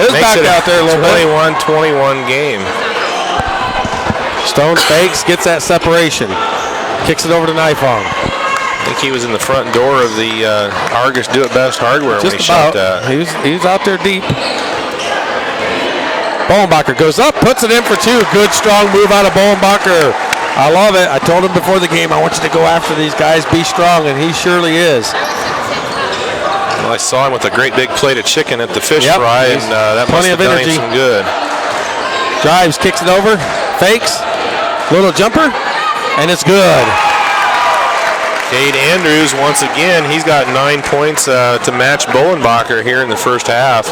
It's back out there a little bit. 21-21 game. Stone fakes, gets that separation. Kicks it over to Nifong. I think he was in the front door of the Argos Do It Best hardware when he shot that. He was out there deep. Bowenbacher goes up, puts it in for 2. Good, strong move out of Bowenbacher. I love it. I told him before the game, I want you to go after these guys, be strong, and he surely is. Well, I saw him with a great big plate of chicken at the fish fry, and that must plenty have of done him energy. some good. Drives, kicks it over, fakes, little jumper, and it's good. Cade Andrews, once again, he's got 9 points to match Bowenbacher here in the first half.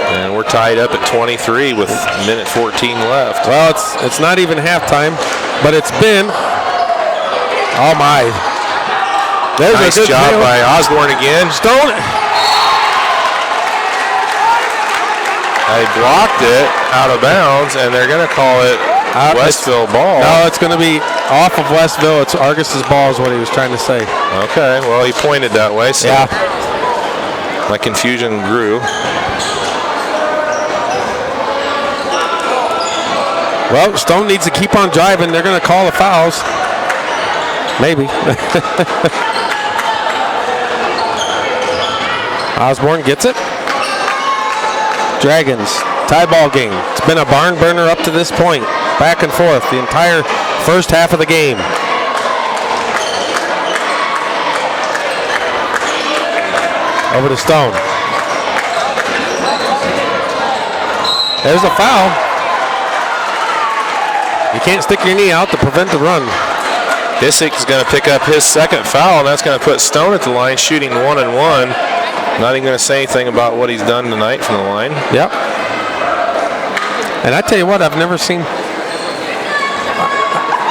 And we're tied up at 23 with minute 14 left. Well, it's not even halftime, but it's been. Oh my! There's nice a good job by Osborne again. Stone. They blocked it out of bounds, and they're going to call it Westville ball. No, it's going to be off of Westville. It's Argos's ball is what he was trying to say. Okay, well, he pointed that way, so yeah. My confusion grew. Well, Stone needs to keep on driving. They're going to call the fouls. Maybe. Osborne gets it. Dragons, tie ball game. It's been a barn burner up to this point. Back and forth the entire first half of the game. Over to Stone. There's a foul. You can't stick your knee out to prevent the run. Hissick is going to pick up his second foul, and that's going to put Stone at the line shooting 1-and-1. Not even going to say anything about what he's done tonight from the line. Yep. And I tell you what, I've never seen.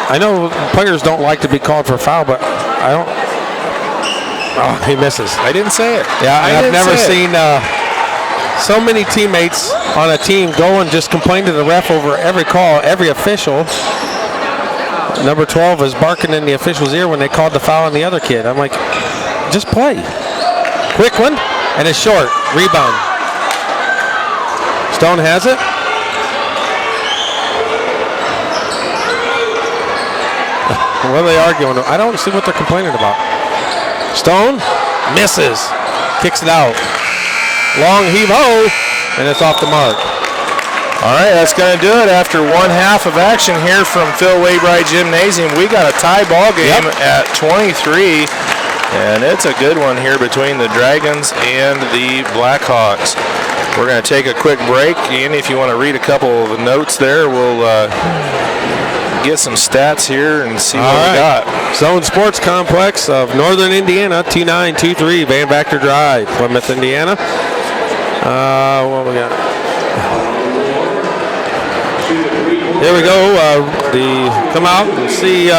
I know players don't like to be called for a foul, but I don't. Oh, he misses. I didn't say it. Yeah, I've never seen so many teammates on a team go and just complain to the ref over every call, every official. Number 12 is barking in the official's ear when they called the foul on the other kid. I'm like, just play. Quick one, and it's short. Rebound. Stone has it. What are they arguing? I don't see what they're complaining about. Stone misses. Kicks it out. long heave-ho, and it's off the mark. All right, that's going to do it after one half of action here from Phil Waybright Gymnasium. We got a tie ball game at 23, and it's a good one here between the Dragons and the Blackhawks. We're going to take a quick break. Andy, if you want to read a couple of notes there, we'll get some stats here and see what we got. Zone Sports Complex of Northern Indiana, 2923 Van Vactor Drive, Plymouth, Indiana. What we got? Here we go. Come out and see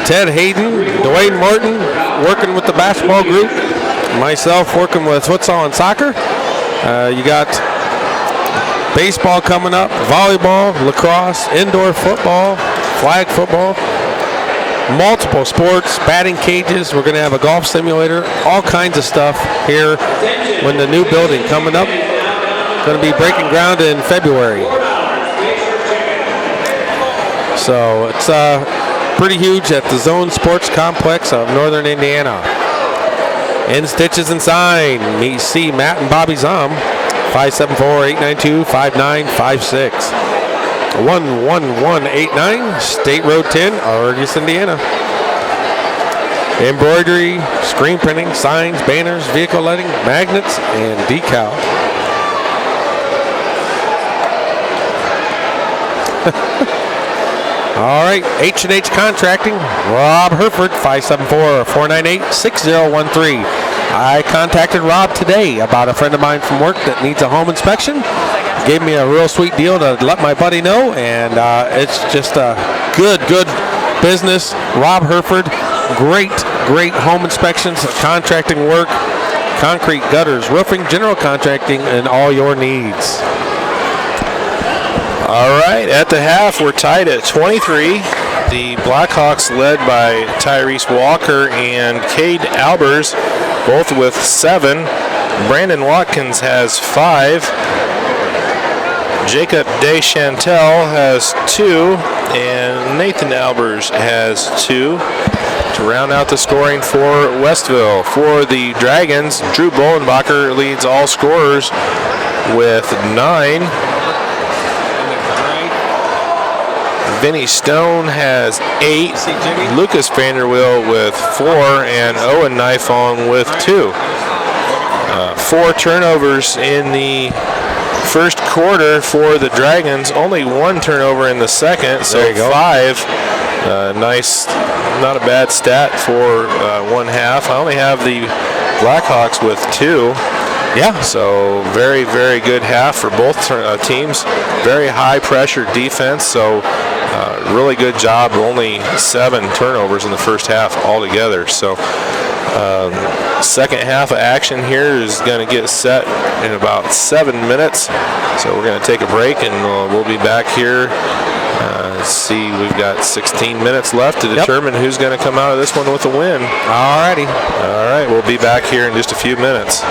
Ted Hayden, Dwayne Martin working with the basketball group. Myself working with futsal and soccer. You got baseball coming up, volleyball, lacrosse, indoor football, flag football, multiple sports, batting cages. We're going to have a golf simulator, all kinds of stuff here when the new building coming up. Going to be breaking ground in February. So it's pretty huge at the Zone Sports Complex of Northern Indiana. In Stitches and Sign, see Matt and Bobby Zom, 574-892-5956. 11189, State Road 10, Argos, Indiana. Embroidery, screen printing, signs, banners, vehicle lighting, magnets, and decal. All right, H&H Contracting, Rob Herford, 574-498-6013. I contacted Rob today about a friend of mine from work that needs a home inspection. Gave me a real sweet deal to let my buddy know, and it's just a good business. Rob Herford, great home inspections, contracting work, concrete, gutters, roofing, general contracting, and all your needs. All right, at the half, we're tied at 23. The Blackhawks led by Tyrese Walker and Cade Albers, both with 7. Brandon Watkins has 5. Jacob Deschantel has 2. And Nathan Albers has 2. To round out the scoring for Westville. For the Dragons, Drew Bolenbacher leads all scorers with 9. Vinny Stone has 8, Lucas Vanderweel with 4, and Owen Nifong with 2. 4 turnovers in the first quarter for the Dragons, only 1 turnover in the second, so 5. Nice, not a bad stat for one half. I only have the Blackhawks with 2. Yeah, so very good half for both teams. Very high pressure defense, so really good job. Only 7 turnovers in the first half altogether. So second half of action here is going to get set in about 7 minutes. So we're going to take a break, and we'll be back here. See, we've got 16 minutes left to determine who's going to come out of this one with a win. All righty. All right, we'll be back here in just a few minutes.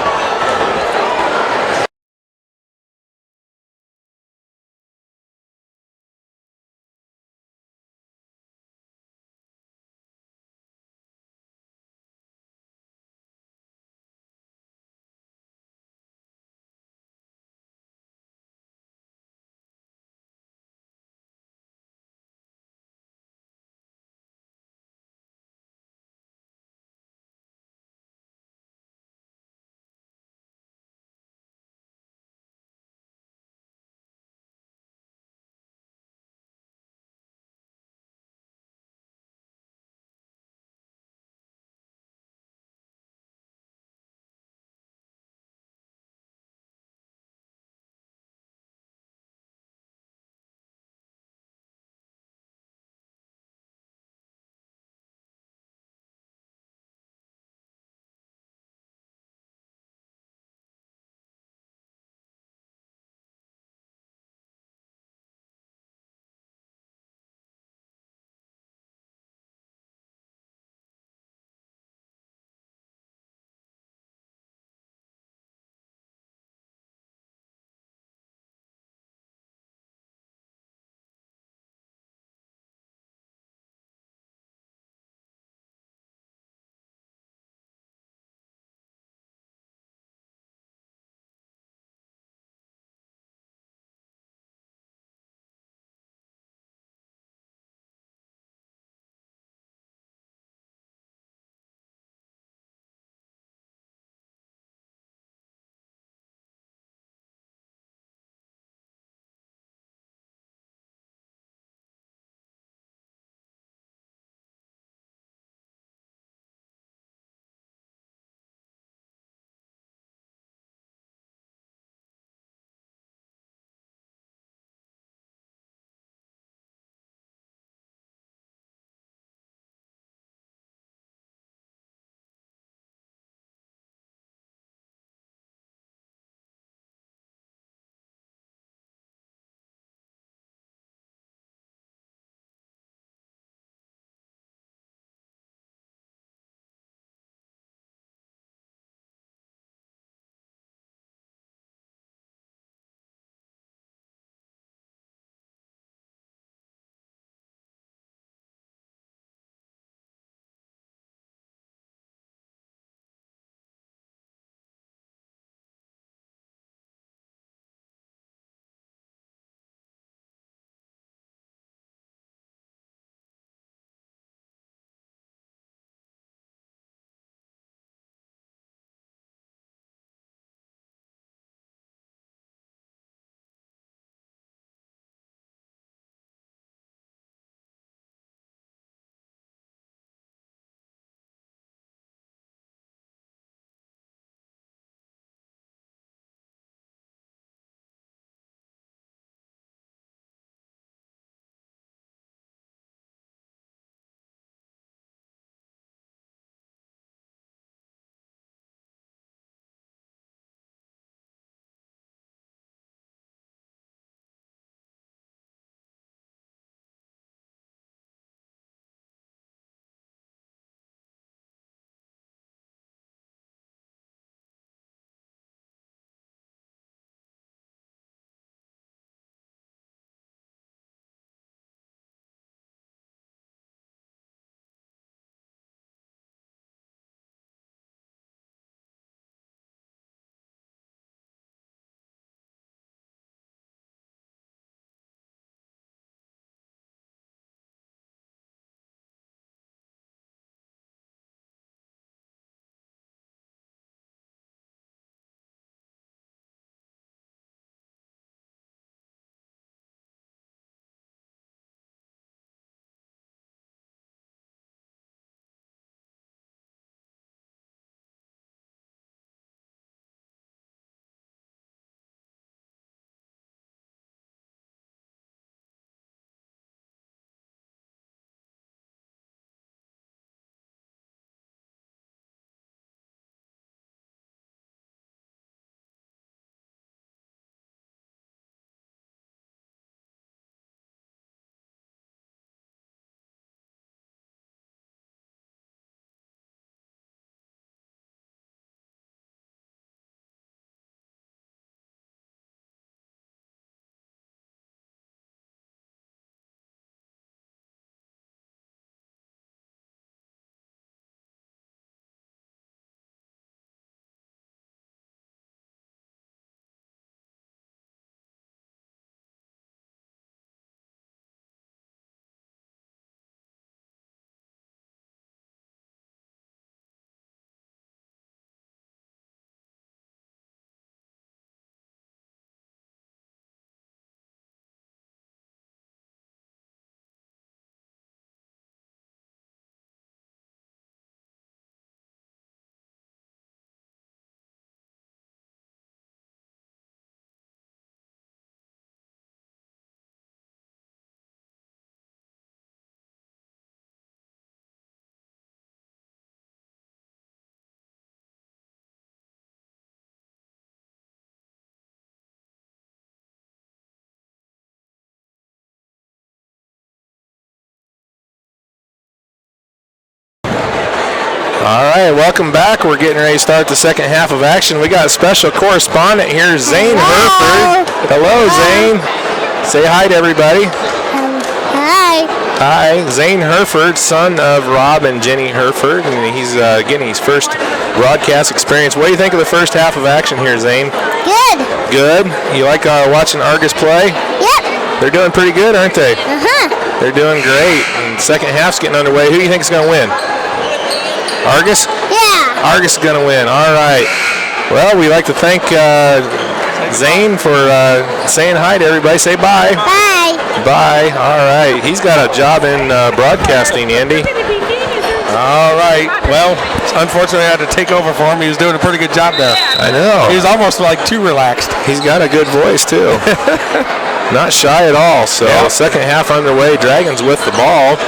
All right, welcome back. We're getting ready to start the second half of action. We got special correspondent here, Zane Herford. Hello, Zane. Say hi to everybody. Hi. Hi, Zane Herford, son of Rob and Jenny Herford, and he's getting his first broadcast experience. What do you think of the first half of action here, Zane? Good. Good? You like watching Argos play? Yep. They're doing pretty good, aren't they? Uh-huh. They're doing great. And second half's getting underway. Who do you think is going to win? Argos? Yeah. Argos is going to win. All right. Well, we'd like to thank Zane for saying hi to everybody. Say bye. Bye. Bye. All right. He's got a job in broadcasting, Andy. All right. Well, unfortunately, I had to take over for him. He was doing a pretty good job there. I know. He was almost like too relaxed. He's got a good voice, too. Not shy at all. So, second half underway. Dragons with the ball.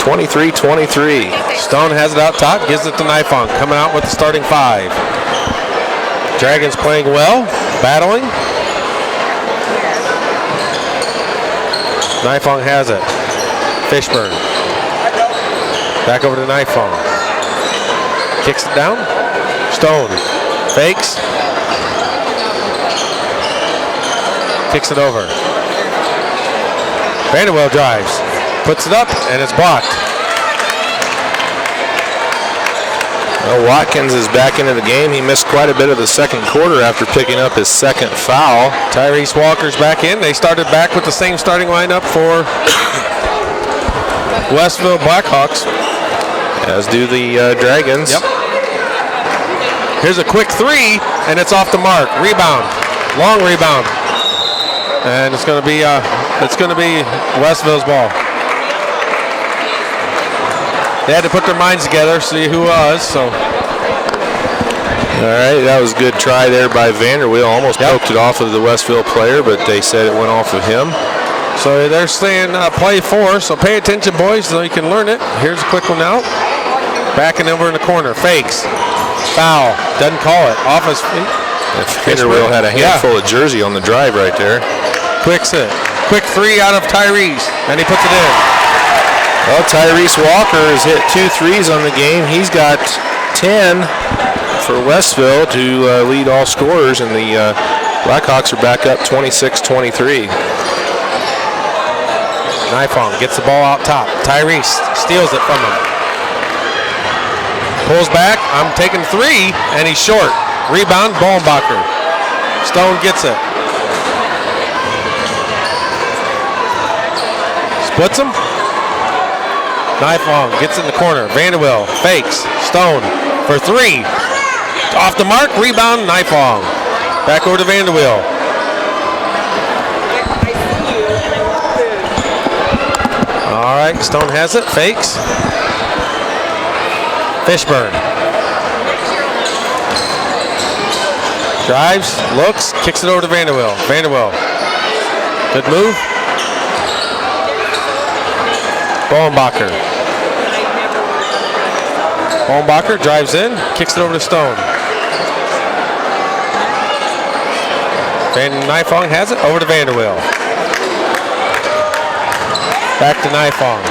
23-23. Stone has it out top, gives it to Nifong, coming out with the starting five. Dragons playing well, battling. Nifong has it. Fishburne. Back over to Nifong. Kicks it down. Stone. Fakes. Kicks it over. Vanderwell drives. Puts it up, and it's blocked. Well, Watkins is back into the game. He missed quite a bit of the second quarter after picking up his second foul. Tyrese Walker's back in. They started back with the same starting lineup for Westville Blackhawks. As do the Dragons. Yep. Here's a quick three, and it's off the mark. Rebound, long rebound, and it's going to be Westville's ball. They had to put their minds together, see who was. So. All right, that was a good try there by Vanderweel. Almost poked it off of the Westville player, but they said it went off of him. So they're saying play four, so pay attention, boys, so you can learn it. Here's a quick one out. Backing over in the corner. Fakes. Foul. Doesn't call it. Off his feet. Vanderweel had a handful of jersey on the drive right there. Quick set. Quick three out of Tyrese, and he puts it in. Well, Tyrese Walker has hit 2 threes on the game. He's got 10 for Westville to lead all scorers, and the Blackhawks are back up 26-23. Nifong gets the ball out top. Tyrese steals it from him. Pulls back. I'm taking three, and he's short. Rebound, Bollenbacher. Stone gets it. Splits him. Nifong gets in the corner. Vanderweel fakes. Stone for three. Off the mark. Rebound. Nifong. Back over to Vanderweel. All right. Stone has it. Fakes. Fishburne. Drives. Looks. Kicks it over to Vanderweel. Vanderweel. Good move. Bollenbacher. Bollenbacher drives in, kicks it over to Stone. Nifong has it, over to Vanderweel. Back to Nifong.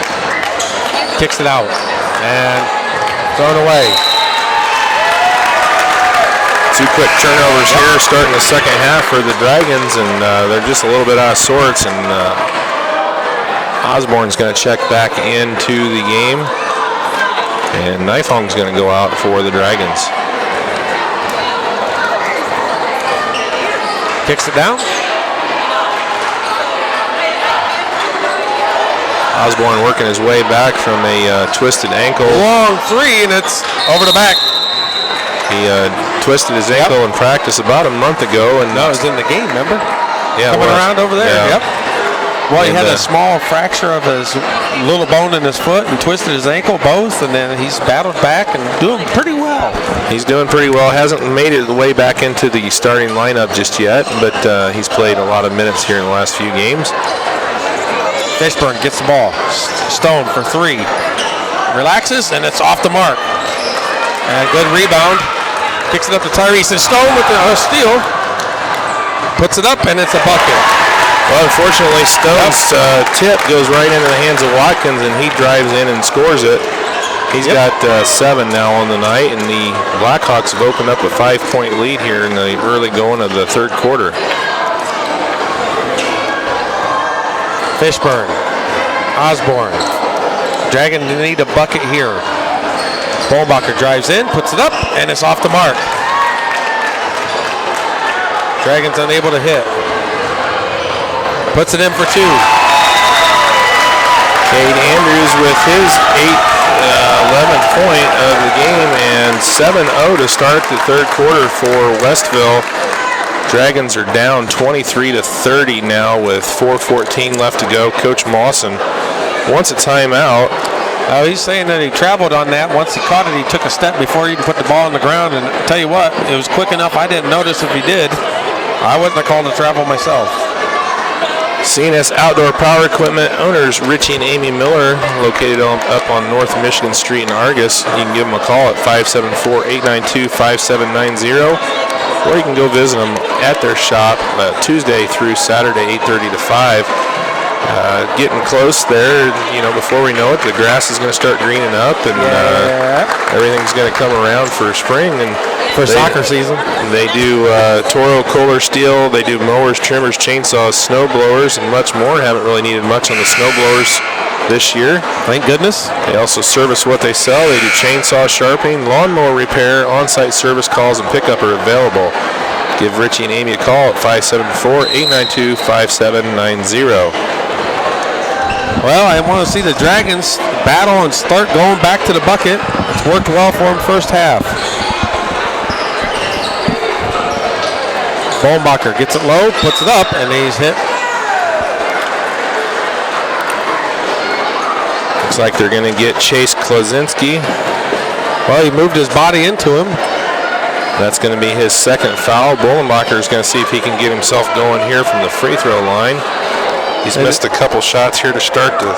Kicks it out, and thrown away. 2 quick turnovers here starting the second half for the Dragons, and they're just a little bit out of sorts, and Osborne's going to check back into the game, and Nifong's going to go out for the Dragons. Kicks it down. Osborne working his way back from a twisted ankle. Long three, and it's over the back. He twisted his ankle in practice about a month ago, and No, it was in the game, remember? Yeah, Coming around over there, yeah. yep. Well, he had a small fracture of his little bone in his foot and twisted his ankle both, and then he's battled back and doing pretty well. He's doing pretty well. Hasn't made it the way back into the starting lineup just yet, but he's played a lot of minutes here in the last few games. Fishburne gets the ball. Stone for three. Relaxes, and it's off the mark. And good rebound. Kicks it up to Tyrese, and Stone with the steal. Puts it up, and it's a bucket. Well, unfortunately, Stone's tip goes right into the hands of Watkins, and he drives in and scores it. He's got 7 now on the night, and the Blackhawks have opened up a 5-point lead here in the early going of the third quarter. Fishburne. Osborne. Dragons need a bucket here. Bollenbacher drives in, puts it up, and it's off the mark. Dragons unable to hit. Puts it in for 2. Cade Andrews with his 11th point of the game, and 7-0 to start the third quarter for Westville. Dragons are down 23-30 now with 4:14 left to go. Coach Mawson wants a timeout. He's saying that he traveled on that. Once he caught it, he took a step before he put the ball on the ground. And I'll tell you what, it was quick enough. I didn't notice if he did. I wouldn't have called a travel myself. CNS Outdoor Power Equipment owners Richie and Amy Miller, located up on North Michigan Street in Argos. You can give them a call at 574-892-5790, or you can go visit them at their shop Tuesday through Saturday, 8:30 to 5. Getting close there, before we know it, the grass is going to start greening up, and everything's going to come around for spring and for soccer season. They do Toro, Kohler steel. They do mowers, trimmers, chainsaws, snow blowers, and much more. Haven't really needed much on the snow blowers this year. Thank goodness. They also service what they sell. They do chainsaw sharpening, lawnmower repair, on-site service calls, and pickup are available. Give Richie and Amy a call at 574-892-5790. Well, I want to see the Dragons battle and start going back to the bucket. It's worked well for them first half. Bollenbacher gets it low, puts it up, and he's hit. Looks like they're going to get Chase Klozinski. Well, he moved his body into him. That's going to be his second foul. Bollenbacher is going to see if he can get himself going here from the free throw line. He's missed a couple shots here to start the...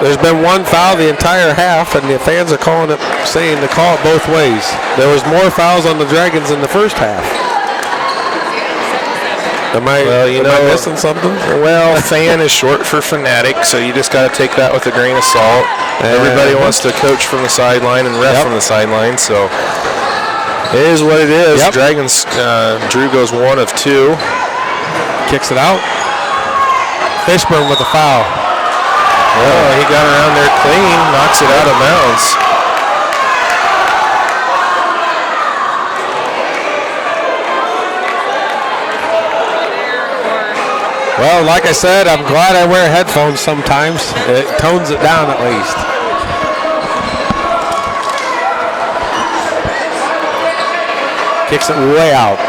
There's been one foul the entire half, and the fans are saying to call it both ways. There was more fouls on the Dragons in the first half. Am I missing something? Well, fan is short for fanatic, so you just got to take that with a grain of salt. Everybody wants to coach from the sideline and ref from the sideline, so it is what it is. Dragons, Drew goes 1 of 2. Kicks it out. Fishburne with a foul. Well, he got around there clean, knocks it out of bounds. Well, like I said, I'm glad I wear headphones sometimes. It tones it down at least. Kicks it way out.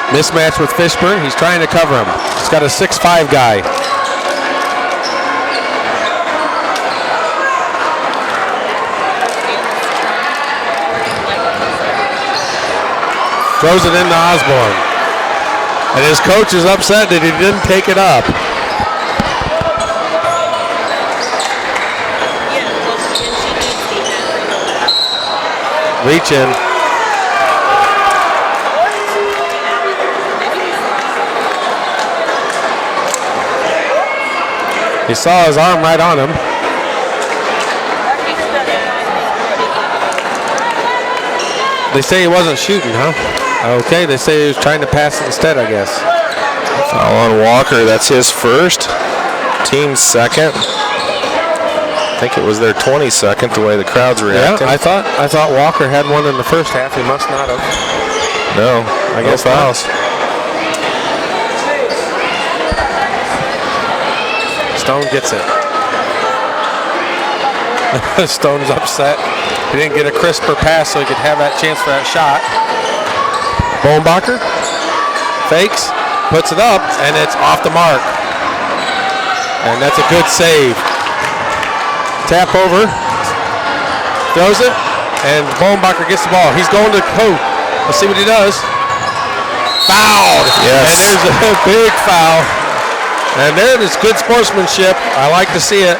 Mismatch with Fishburne. He's trying to cover him. He's got a 6'5" guy. Throws it into Osborne. And his coach is upset that he didn't take it up. Reach in. He saw his arm right on him. They say he wasn't shooting, huh? Okay, they say he was trying to pass it instead, I guess. Foul on Walker, that's his first. Team's second. I think it was their 22nd, the way the crowd's reacting. Yeah, I thought Walker had one in the first half. He must not have. No, I guess fouls. Stone gets it. Stone's upset. He didn't get a crisper pass so he could have that chance for that shot. Bollenbacher fakes, puts it up, and it's off the mark. And that's a good save. Tap over, throws it, and Bollenbacher gets the ball. He's going to Coe. Let's see what he does. Fouled. Yes. And there's a big foul. And there it is, good sportsmanship. I like to see it.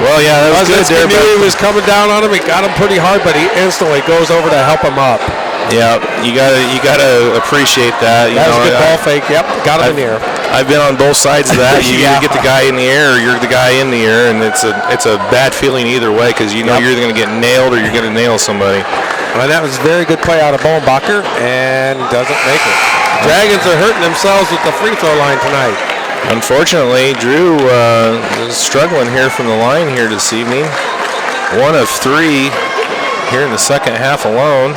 Well, yeah, that was good there. He knew he was coming down on him. He got him pretty hard, but he instantly goes over to help him up. Yeah, you gotta appreciate that. That was a good ball fake. Yep, got him in the air. I've been on both sides of that. You either get the guy in the air or you're the guy in the air, and it's a bad feeling either way because you know you're either going to get nailed or you're going to nail somebody. Well, that was a very good play out of Bolenbacher, and doesn't make it. Dragons are hurting themselves with the free throw line tonight. Unfortunately, Drew is struggling here from the line here this evening. 1 of 3 here in the second half alone.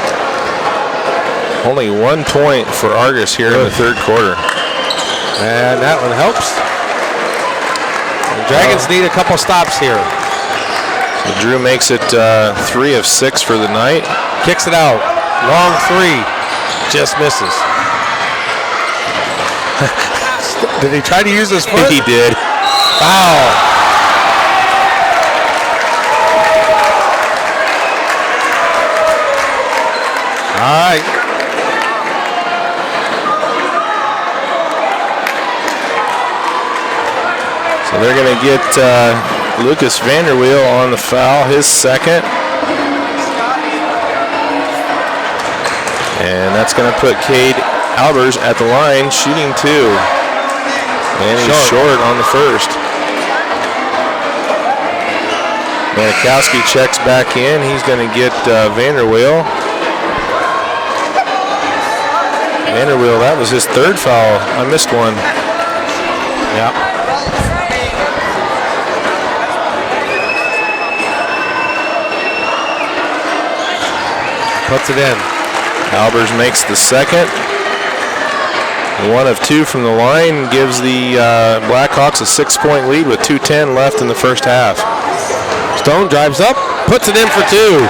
Only 1 point for Argos here in the third quarter. And that one helps. The Dragons need a couple stops here. So Drew makes it 3 of 6 for the night. Kicks it out. Long 3. Just misses. Did he try to use his foot? He did. Foul. All right. So they're going to get Lucas Vanderweel on the foul, his second. And that's going to put Cade Albers at the line, shooting 2. And he's short on the first. Manikowski checks back in. He's going to get Vanderweel. Vanderweel, that was his third foul. I missed one. Yeah. Puts it in. Albers makes the second. 1 of 2 from the line gives the Blackhawks a 6-point lead with 2:10 left in the first half. Stone drives up, puts it in for 2.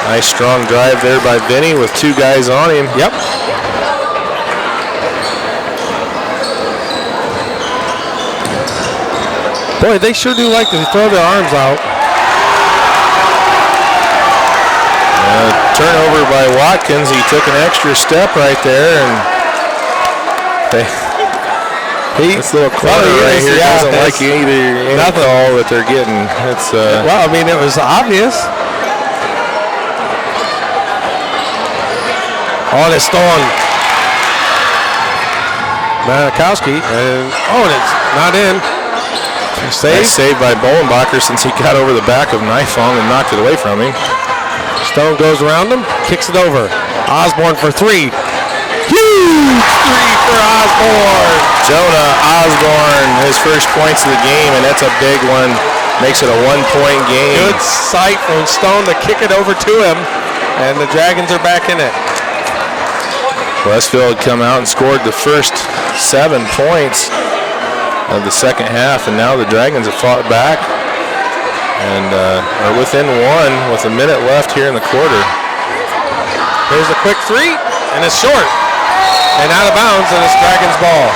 Nice strong drive there by Vinny with 2 guys on him. Yep. Boy, they sure do like to throw their arms out. Turnover by Watkins. He took an extra step right there, and this little corner right here doesn't like any call that they're getting. It's well, I mean, it was obvious. Oh, it's Stone. Manikowski, and it's not in. Saved by Bolenbacher since he got over the back of Nifong and knocked it away from him. Stone goes around him, kicks it over. Osborne for 3. Huge 3 for Osborne. Jonah Osborne, his first points of the game, and that's a big one. Makes it a 1-point game. Good sight from Stone to kick it over to him, and the Dragons are back in it. Westville had come out and scored the first 7 points of the second half, and now the Dragons have fought back and are within 1 with a minute left here in the quarter. Here's a quick 3, and it's short. And out of bounds, and it's Dragons ball.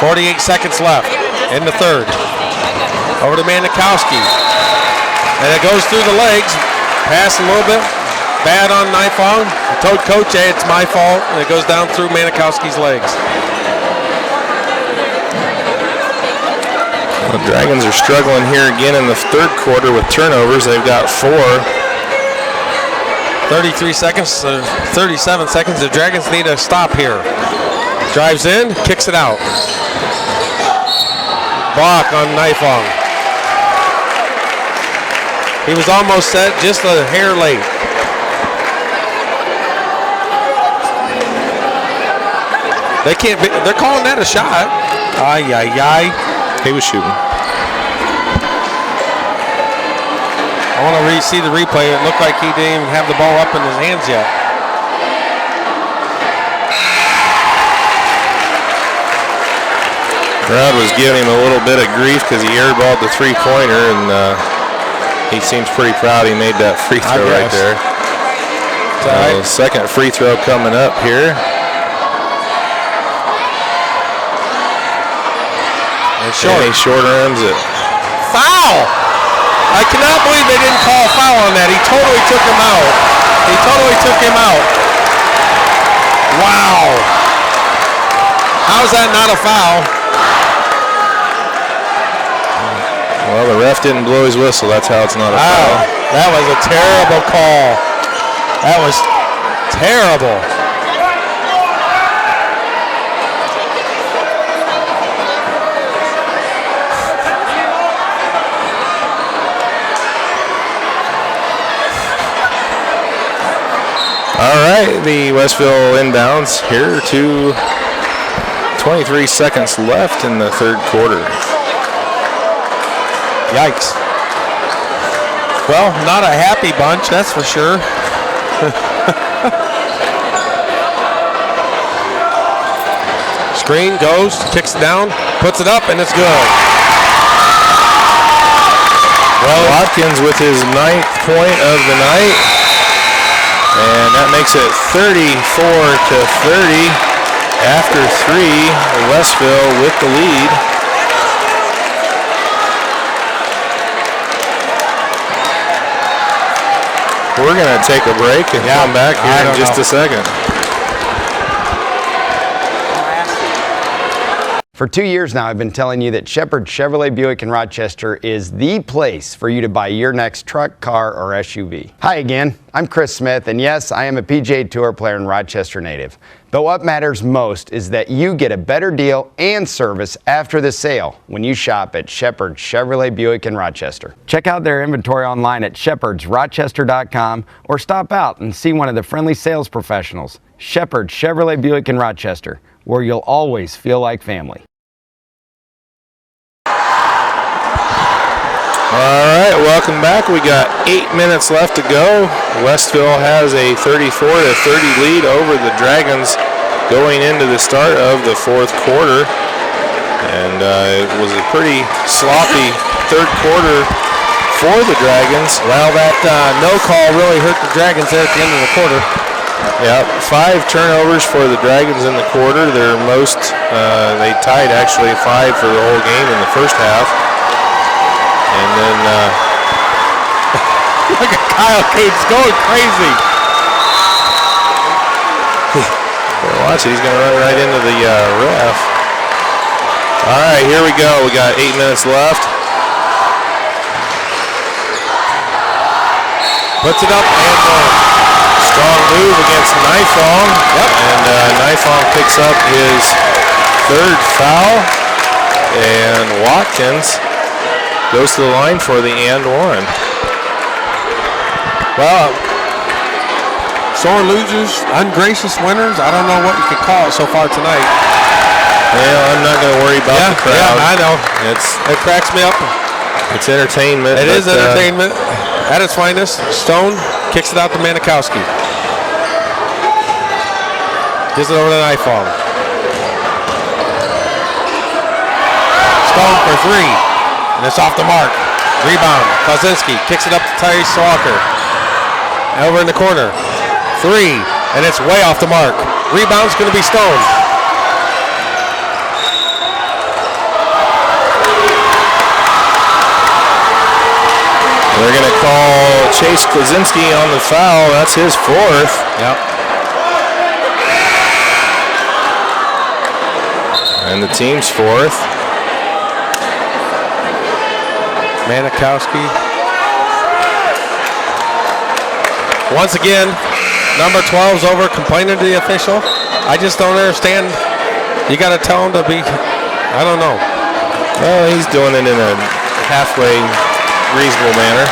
.48 seconds left in the third. Over to Manikowski. And it goes through the legs. Pass a little bit bad on Nifong. I told Coach, hey, it's my fault. And it goes down through Manikowski's legs. The Dragons are struggling here again in the third quarter with turnovers. They've got 4. 33 seconds, 37 seconds. The Dragons need a stop here. Drives in, kicks it out. Block on Nifong. He was almost set, just a hair late. They can't be, they're calling that a shot. Ay, ay, ay. He was shooting. I want to see the replay. It looked like he didn't even have the ball up in his hands yet. Crowd was giving him a little bit of grief because he airballed the 3-pointer, and he seems pretty proud he made that free throw right there. Second free throw coming up here. And he short arms it. Foul! I cannot believe they didn't call a foul on that. He totally took him out. Wow. How's that not a foul? Well, the ref didn't blow his whistle. That's how it's not a foul. That was a terrible call. That was terrible. All right, the Westville inbounds here to 23 seconds left in the third quarter. Yikes. Well, not a happy bunch, that's for sure. Screen goes, kicks it down, puts it up, and it's good. Well, Watkins with his 9th point of the night. And that makes it 34-30 after 3. Westville with the lead. We're going to take a break and come back here in just a second. For 2 years now, I've been telling you that Shepherd Chevrolet Buick in Rochester is the place for you to buy your next truck, car, or SUV. Hi again, I'm Chris Smith, and yes, I am a PGA Tour player and Rochester native. But what matters most is that you get a better deal and service after the sale when you shop at Shepherd Chevrolet Buick in Rochester. Check out their inventory online at shepherdsrochester.com or stop out and see one of the friendly sales professionals. Shepherd Chevrolet Buick in Rochester, where you'll always feel like family. All right, welcome back. We got 8 minutes left to go. Westville has a 34-30 lead over the Dragons going into the start of the fourth quarter. And it was a pretty sloppy third quarter for the Dragons. Well, that no call really hurt the Dragons there at the end of the quarter. Yeah, 5 turnovers for the Dragons in the quarter. Their most, they tied actually 5 for the whole game in the first half. And then, look at Kyle Cates going crazy. watch it, he's going to run right into the ref. All right, here we go. We got 8 minutes left. Puts it up and Strong move against Nifong. Yep. And Nifong picks up his 3rd foul. And Watkins goes to the line for the and one. Well, sore losers, ungracious winners. I don't know what you could call it so far tonight. Well, I'm not going to worry about the crowd. Yeah, I know. It cracks me up. It's entertainment. It is entertainment at its finest. Stone kicks it out to Manikowski. Gives it over to Nifong. Stone for 3. And it's off the mark. Rebound. Kozinski kicks it up to Tyrese Walker. Over in the corner. 3. And it's way off the mark. Rebound's going to be Stone. They're going to call Chase Kozinski on the foul. That's his 4th. Yep. And the team's 4th. Manikowski. Once again, number 12's over complaining to the official. I just don't understand. You got to tell him to be, I don't know. Well, he's doing it in a halfway reasonable manner.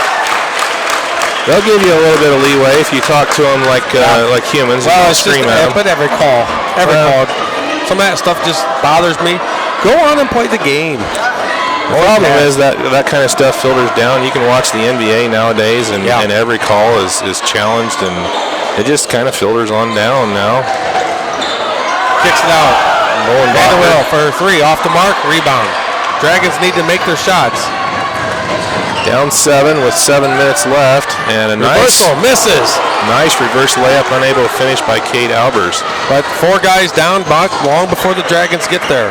They'll give you a little bit of leeway if you talk to them like humans. Well, and it's scream just, at them. but every call. Some of that stuff just bothers me. Go on and play the game. The problem is that kind of stuff filters down. You can watch the NBA nowadays, and every call is challenged, and it just kind of filters on down now. Kicks it out. Vanderbilt for 3, off the mark, rebound. Dragons need to make their shots. Down 7 with 7 minutes left, and a Reversal, misses. Nice reverse layup, unable to finish by Kate Albers. But 4 guys down, Buck, long before the Dragons get there.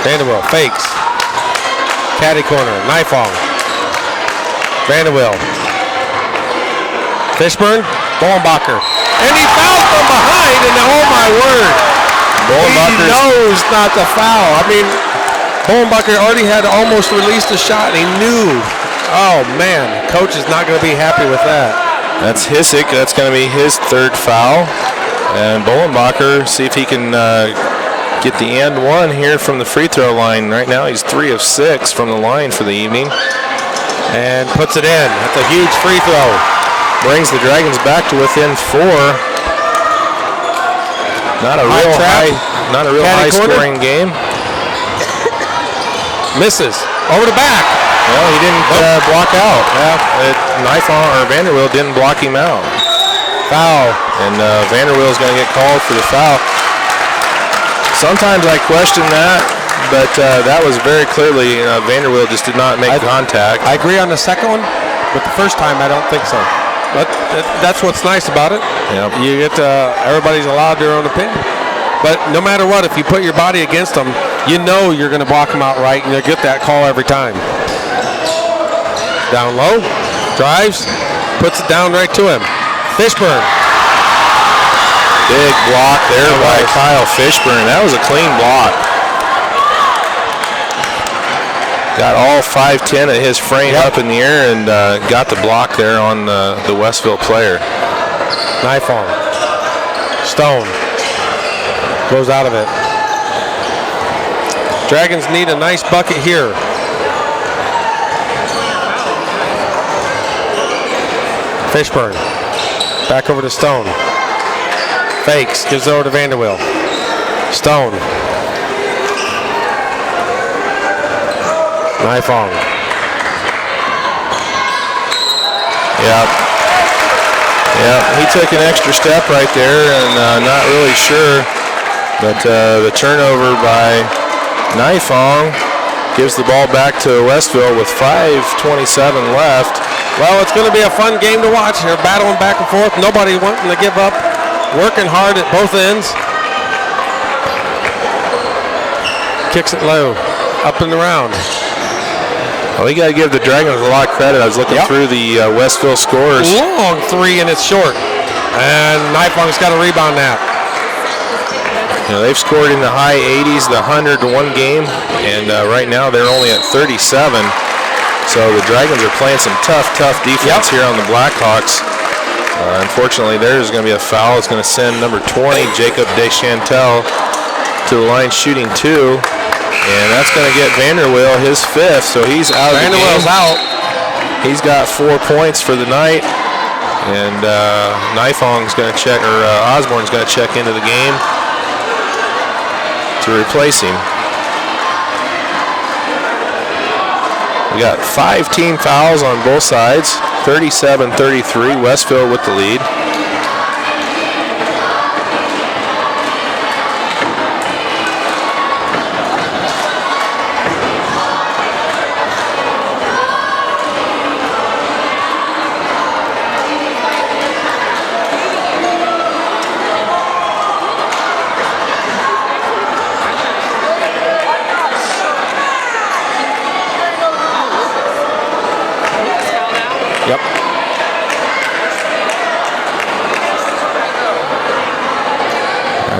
Vanderbilt fakes. Caddy corner, Nifong. Vanderbilt. Fishburne, Bollenbacher. And he fouled from behind, and oh my word. He knows not to foul. I mean, Bowenbacher already had almost released a shot, and he knew. Oh, man. Coach is not going to be happy with that. That's Hissick. That's going to be his third foul. And Bowenbacher, see if he can get the and one here from the free throw line. Right now, he's 3 of 6 from the line for the evening. And puts it in. That's a huge free throw. Brings the Dragons back to within 4. Not a real high scoring game. Misses. Over the back. Well, he didn't block out. Vanderwill didn't block him out. Foul. And Vanderwill's going to get called for the foul. Sometimes I question that, but that was very clearly Vanderwill just did not make contact. I agree on the second one, but the first time I don't think so. But that's what's nice about it. Yep. You get everybody's allowed their own opinion. But no matter what, if you put your body against them, you know you're going to block them out right, and you'll get that call every time. Down low, drives, puts it down right to him. Fishburne. Big block there by Kyle Fishburne. That was a clean block. Got all 5'10" of his frame up in the air and got the block there on the Westville player. Knife on. Stone. Goes out of it. Dragons need a nice bucket here. Fishburne. Back over to Stone. Fakes. Gives it over to Vanderwill. Stone. Knife on. Yeah, he took an extra step right there and not really sure. But the turnover by Nifong gives the ball back to Westville with 5:27 left. Well, it's going to be a fun game to watch. They're battling back and forth. Nobody wanting to give up. Working hard at both ends. Kicks it low. Up and around. Well, we got to give the Dragons a lot of credit. I was looking through the Westville scores. Long three, and it's short. And Nifong's got to rebound that. You know, they've scored in the high 80s, the 100 to 1 game, and right now they're only at 37. So the Dragons are playing some tough defense here on the Blackhawks. Unfortunately, there's going to be a foul. It's going to send number 20, Jacob Deschantel, to the line shooting 2. And that's going to get Vanderwill his 5th, so he's out of the game. Vanderwill's out. He's got 4 points for the night. And Nifong's going to check, or Osborne's going to check into the game to replace him. We got 5 team fouls on both sides, 37-33, Westville with the lead. Yep.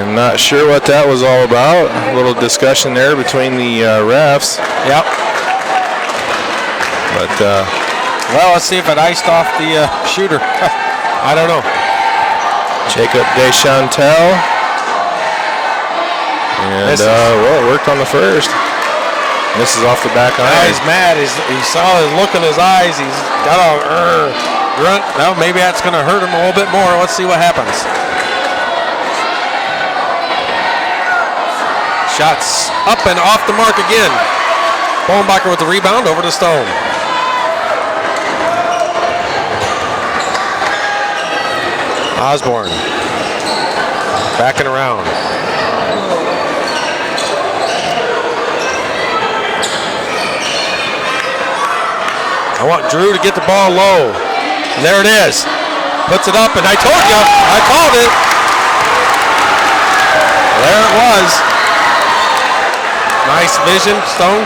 I'm not sure what that was all about. A little discussion there between the refs. Yep. But, well, let's see if it iced off the shooter. I don't know. Jacob Deschantel. And, well, it worked on the first. This is off the back iron. He's mad. He saw the look in his eyes. He's got a grunt. Well, maybe that's going to hurt him a little bit more. Let's see what happens. Shots up and off the mark again. Bowenbacher with the rebound over to Stone. Osborne. Backing around. I want Drew to get the ball low. And there it is. Puts it up, and I told you, I called it. There it was. Nice vision, Stone.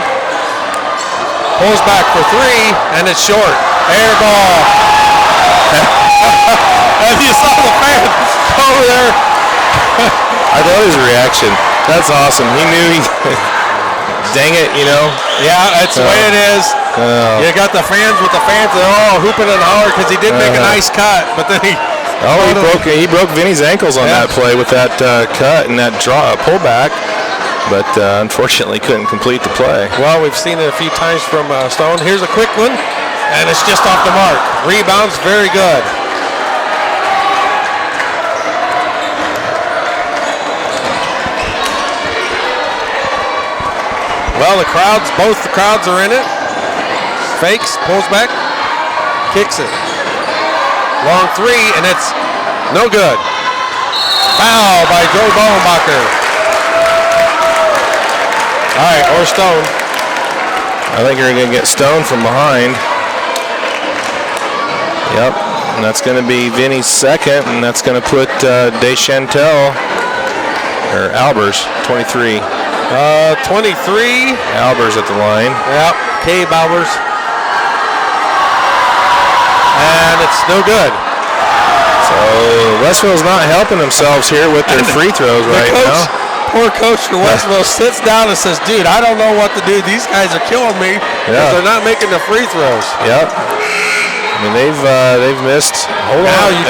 Pulls back for 3, and it's short. Air ball. And you saw the fan go over there. I love his reaction. That's awesome. He knew he. Dang it, you know. Yeah, that's the way it is. You got the fans with the fans. They're all hooping and hollering because he did make a nice cut, but then he. Oh, he broke Vinny's ankles on that play with that cut and that pullback, but unfortunately couldn't complete the play. Well, we've seen it a few times from Stone. Here's a quick one, and it's just off the mark. Rebounds, very good. Well, both the crowds are in it. Fakes, pulls back, kicks it. Long three, and it's no good. Foul by Joe Bowenbacher. All right, or Stone. I think you're going to get Stone from behind. Yep, and that's going to be Vinny's second, and that's going to put Deschantel, or Albers, 23. 23. Albers at the line. Yep, Cabe Albers. And it's no good. So Westville's not helping themselves here with their free throws right now. Poor coach for Westville sits down and says, dude, I don't know what to do. These guys are killing me because they're not making the free throws. Yep. I mean, they've missed. Hold now on.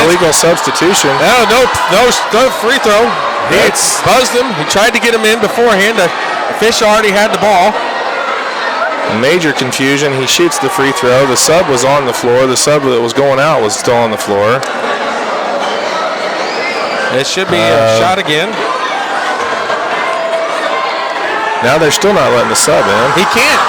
Illegal substitution. No free throw. He buzzed him. He tried to get him in beforehand. The official already had the ball. Major confusion. He shoots the free throw. The sub was on the floor. The sub that was going out was still on the floor. It should be a shot again. Now they're still not letting the sub in. He can't.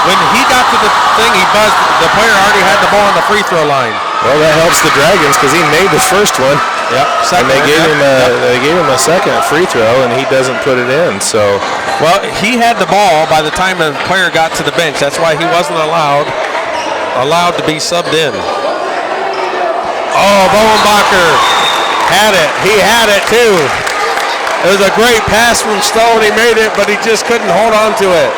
When he got to the thing, he buzzed. The player already had the ball on the free throw line. Well, that helps the Dragons because he made the first one. Yep. And they gave him a second free throw, and he doesn't put it in. So, well, he had the ball by the time the player got to the bench. That's why he wasn't allowed to be subbed in. Oh, Bowenbacher had it. He had it too. It was a great pass from Stone. He made it, but he just couldn't hold on to it.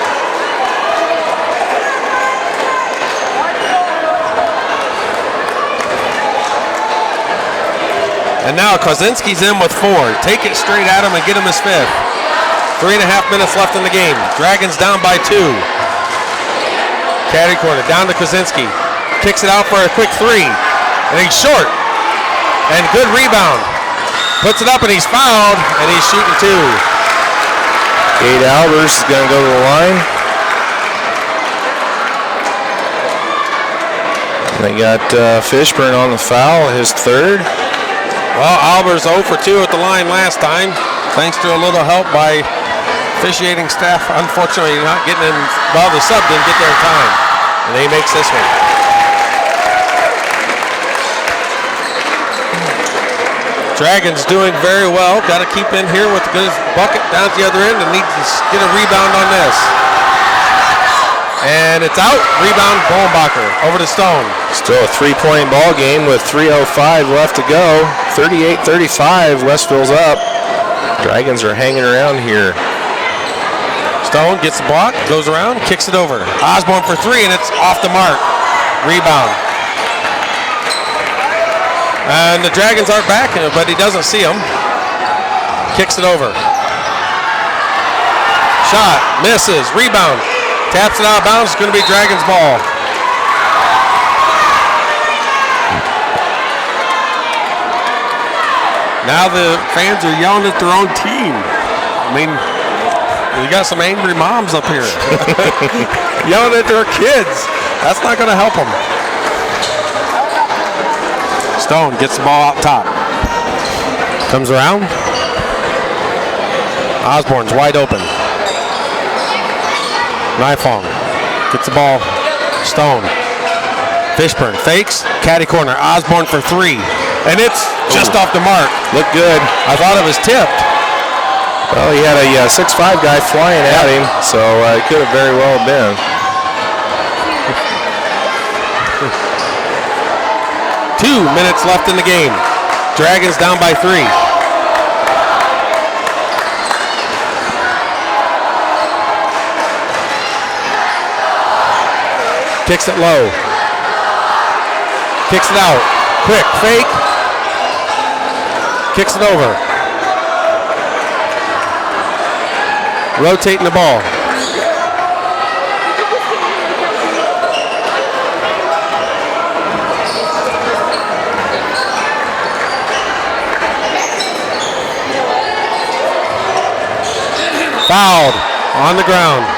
And now Kozinski's in with 4. Take it straight at him and get him his 5th. 3.5 minutes left in the game. Dragons down by 2. Caddy corner, down to Kozinski. Kicks it out for a quick 3. And he's short. And good rebound. Puts it up and he's fouled. And he's shooting 2. Cade Albers is going to go to the line. They got Fishburne on the foul, his 3rd. Well, Albers 0 for 2 at the line last time, thanks to a little help by officiating staff. Unfortunately, not getting in. Well, the sub didn't get there in time, and he makes this one. Dragons doing very well. Got to keep in here with a good bucket down at the other end, and needs to get a rebound on this. And it's out. Rebound, Bowenbacher over to Stone. Still a 3-point ball game with 3:05 left to go. 38-35, Westville's up. Dragons are hanging around here. Stone gets the block, goes around, kicks it over. Osborne for 3, and it's off the mark. Rebound. And the Dragons aren't back, but he doesn't see them. Kicks it over. Shot, misses, rebound. Taps it out of bounds. It's going to be Dragons ball. Now the fans are yelling at their own team. I mean, we got some angry moms up here yelling at their kids. That's not going to help them. Stone gets the ball out top. Comes around. Osborne's wide open. Nifong gets the ball. Stone. Fishburne fakes. Caddy corner. Osborne for 3. And it's just off the mark. Looked good. I thought it was tipped. Well, he had a 6'5" guy flying at him, so it could have very well been. Two minutes left in the game. Dragons down by 3. Kicks it low. Kicks it out. Quick fake. Kicks it over. Rotating the ball. Fouled on the ground.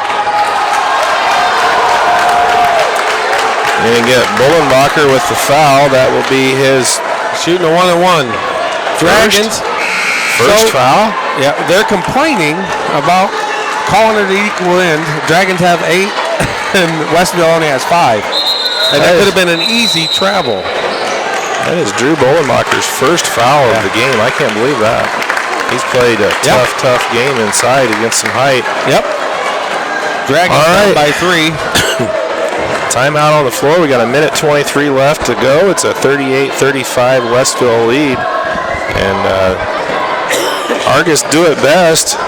And you get Bullenbacher with the foul. That will be his Shooting a 1-and-1. Dragons. first foul. Yeah, they're complaining about calling it an equal end. Dragons have 8 and Westville only has 5. And that could have been an easy travel. That is Drew Bullenbacher's first foul of the game. I can't believe that. He's played a tough game inside against some height. Yep. Dragons down by 3. Timeout on the floor. We got a minute 23 left to go. It's a 38-35 Westville lead. And Argos do it best.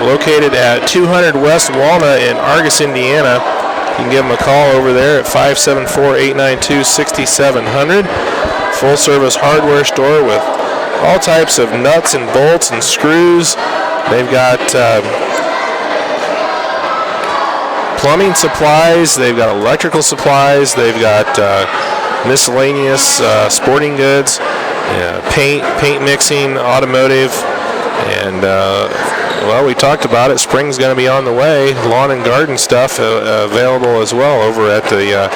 Located at 200 West Walnut in Argos, Indiana. You can give them a call over there at 574-892-6700. Full service hardware store with all types of nuts and bolts and screws. They've got plumbing supplies, they've got electrical supplies, they've got miscellaneous sporting goods, paint mixing, automotive, and well, we talked about it. Spring's going to be on the way. Lawn and garden stuff available as well over at the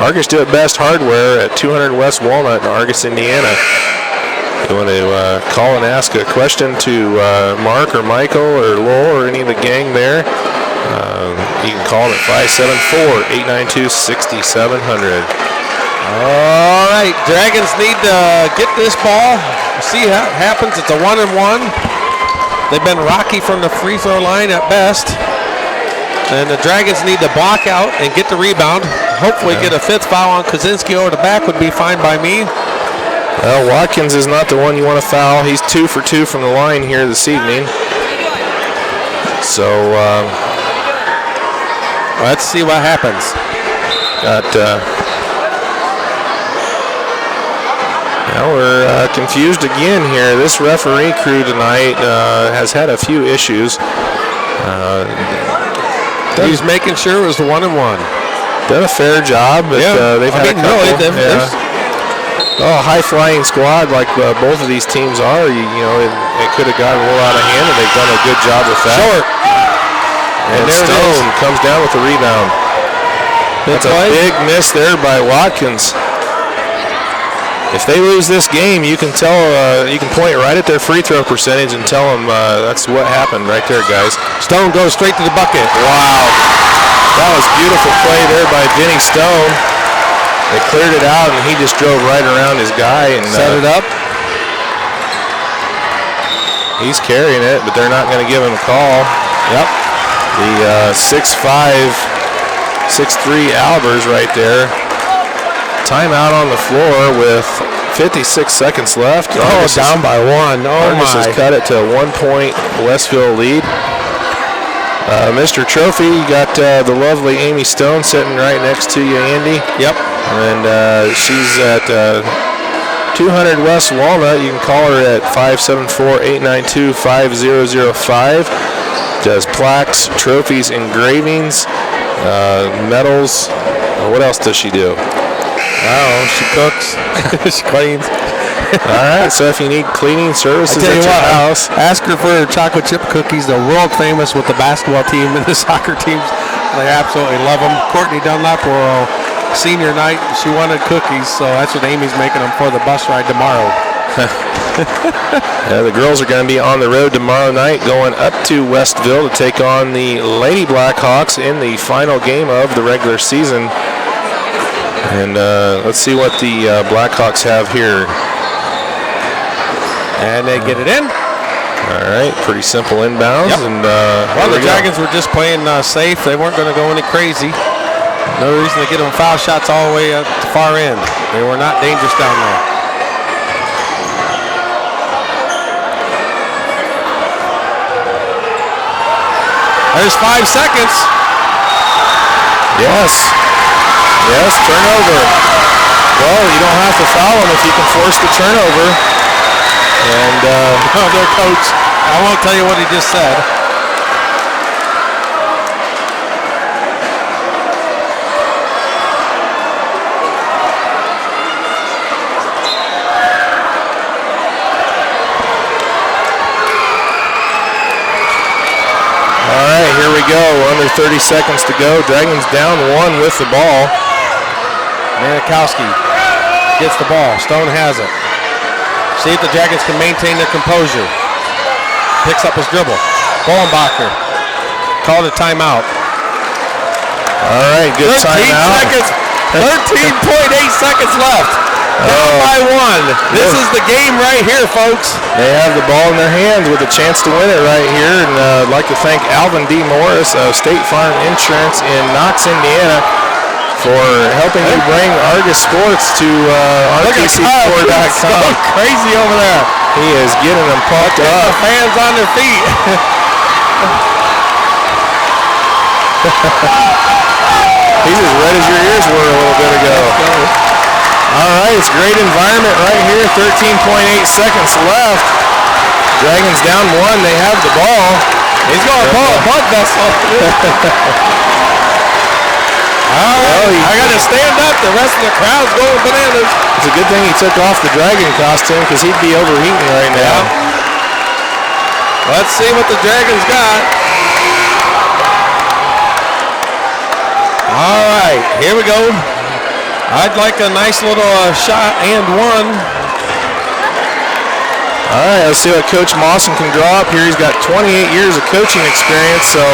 Argos Do It Best Hardware at 200 West Walnut in Argos, Indiana. You want to call and ask a question to Mark or Michael or Lowell or any of the gang there, you can call them at 574-892-6700. All right, Dragons need to get this ball. See how it happens. It's a 1-and-1. They've been rocky from the free throw line at best. And the Dragons need to block out and get the rebound. Hopefully get a 5th foul on Kaczynski over the back would be fine by me. Well, Watkins is not the one you want to foul. He's 2 for 2 from the line here this evening. So let's see what happens. We're confused again here. This referee crew tonight has had a few issues. He's making sure it was the 1-and-1. Done a fair job, but they've had a couple. High-flying squad like both of these teams are. You know, it could have gotten a little out of hand, and they've done a good job with that. Short. And Stone comes down with the rebound. That's a big miss there by Watkins. If they lose this game, you can tell, you can point right at their free throw percentage and tell them that's what happened right there, guys. Stone goes straight to the bucket. Wow. That was beautiful play there by Vinny Stone. They cleared it out, and he just drove right around his guy and set it up. He's carrying it, but they're not going to give him a call. Yep. The 6'5", 6'3" Albers right there. Timeout on the floor with 56 seconds left. Argos down by 1. Argos has cut it to a 1-point Westville lead. Mr. Trophy, you got the lovely Amy Stone sitting right next to you, Andy. Yep. And she's at 200 West Walnut. You can call her at 574-892-5005. Does plaques, trophies, engravings, medals. What else does she do? Oh, she cooks. She cleans. All right, so if you need cleaning services at your house, ask her for her chocolate chip cookies. They're world famous with the basketball team and the soccer teams. They absolutely love them. Courtney Dunlap will senior night. She wanted cookies, so that's what Amy's making them for the bus ride tomorrow. The girls are going to be on the road tomorrow night going up to Westville to take on the Lady Blackhawks in the final game of the regular season. And let's see what the Blackhawks have here. And they get it in. All right, pretty simple inbounds. Yep. And the Dragons were just playing safe. They weren't going to go any crazy. No reason to get them foul shots all the way up to far end. They were not dangerous down there. There's 5 seconds. Yes, turnover. Well, you don't have to foul them if you can force the turnover. And of their coach. I won't tell you what he just said. All right, here we go. Under 30 seconds to go. Dragons down 1 with the ball. Manikowski gets the ball. Stone has it. See if the Dragons can maintain their composure. Picks up his dribble. Bollenbacher called a timeout. All right, good 13 timeout. seconds. 13.8 seconds left. Down by 1. This is the game right here, folks. They have the ball in their hands with a chance to win it right here. And I'd like to thank Alvin D. Morris of State Farm Insurance in Knox, Indiana, for helping me bring Argos Sports to RTC4.com. Crazy over there. He is getting them pumped The up. fans on their feet. He's as red as your ears were a little bit ago. All right, it's a great environment right here. 13.8 seconds left. Dragons down 1. They have the ball. He's going to pull a butt vessel. All right, I got to stand up. The rest of the crowd's going bananas. It's a good thing he took off the dragon costume because he'd be overheating right now. Let's see what the Dragons got. All right, here we go. I'd like a nice little shot and one. All right, let's see what Coach Mawson can draw up here. He's got 28 years of coaching experience, so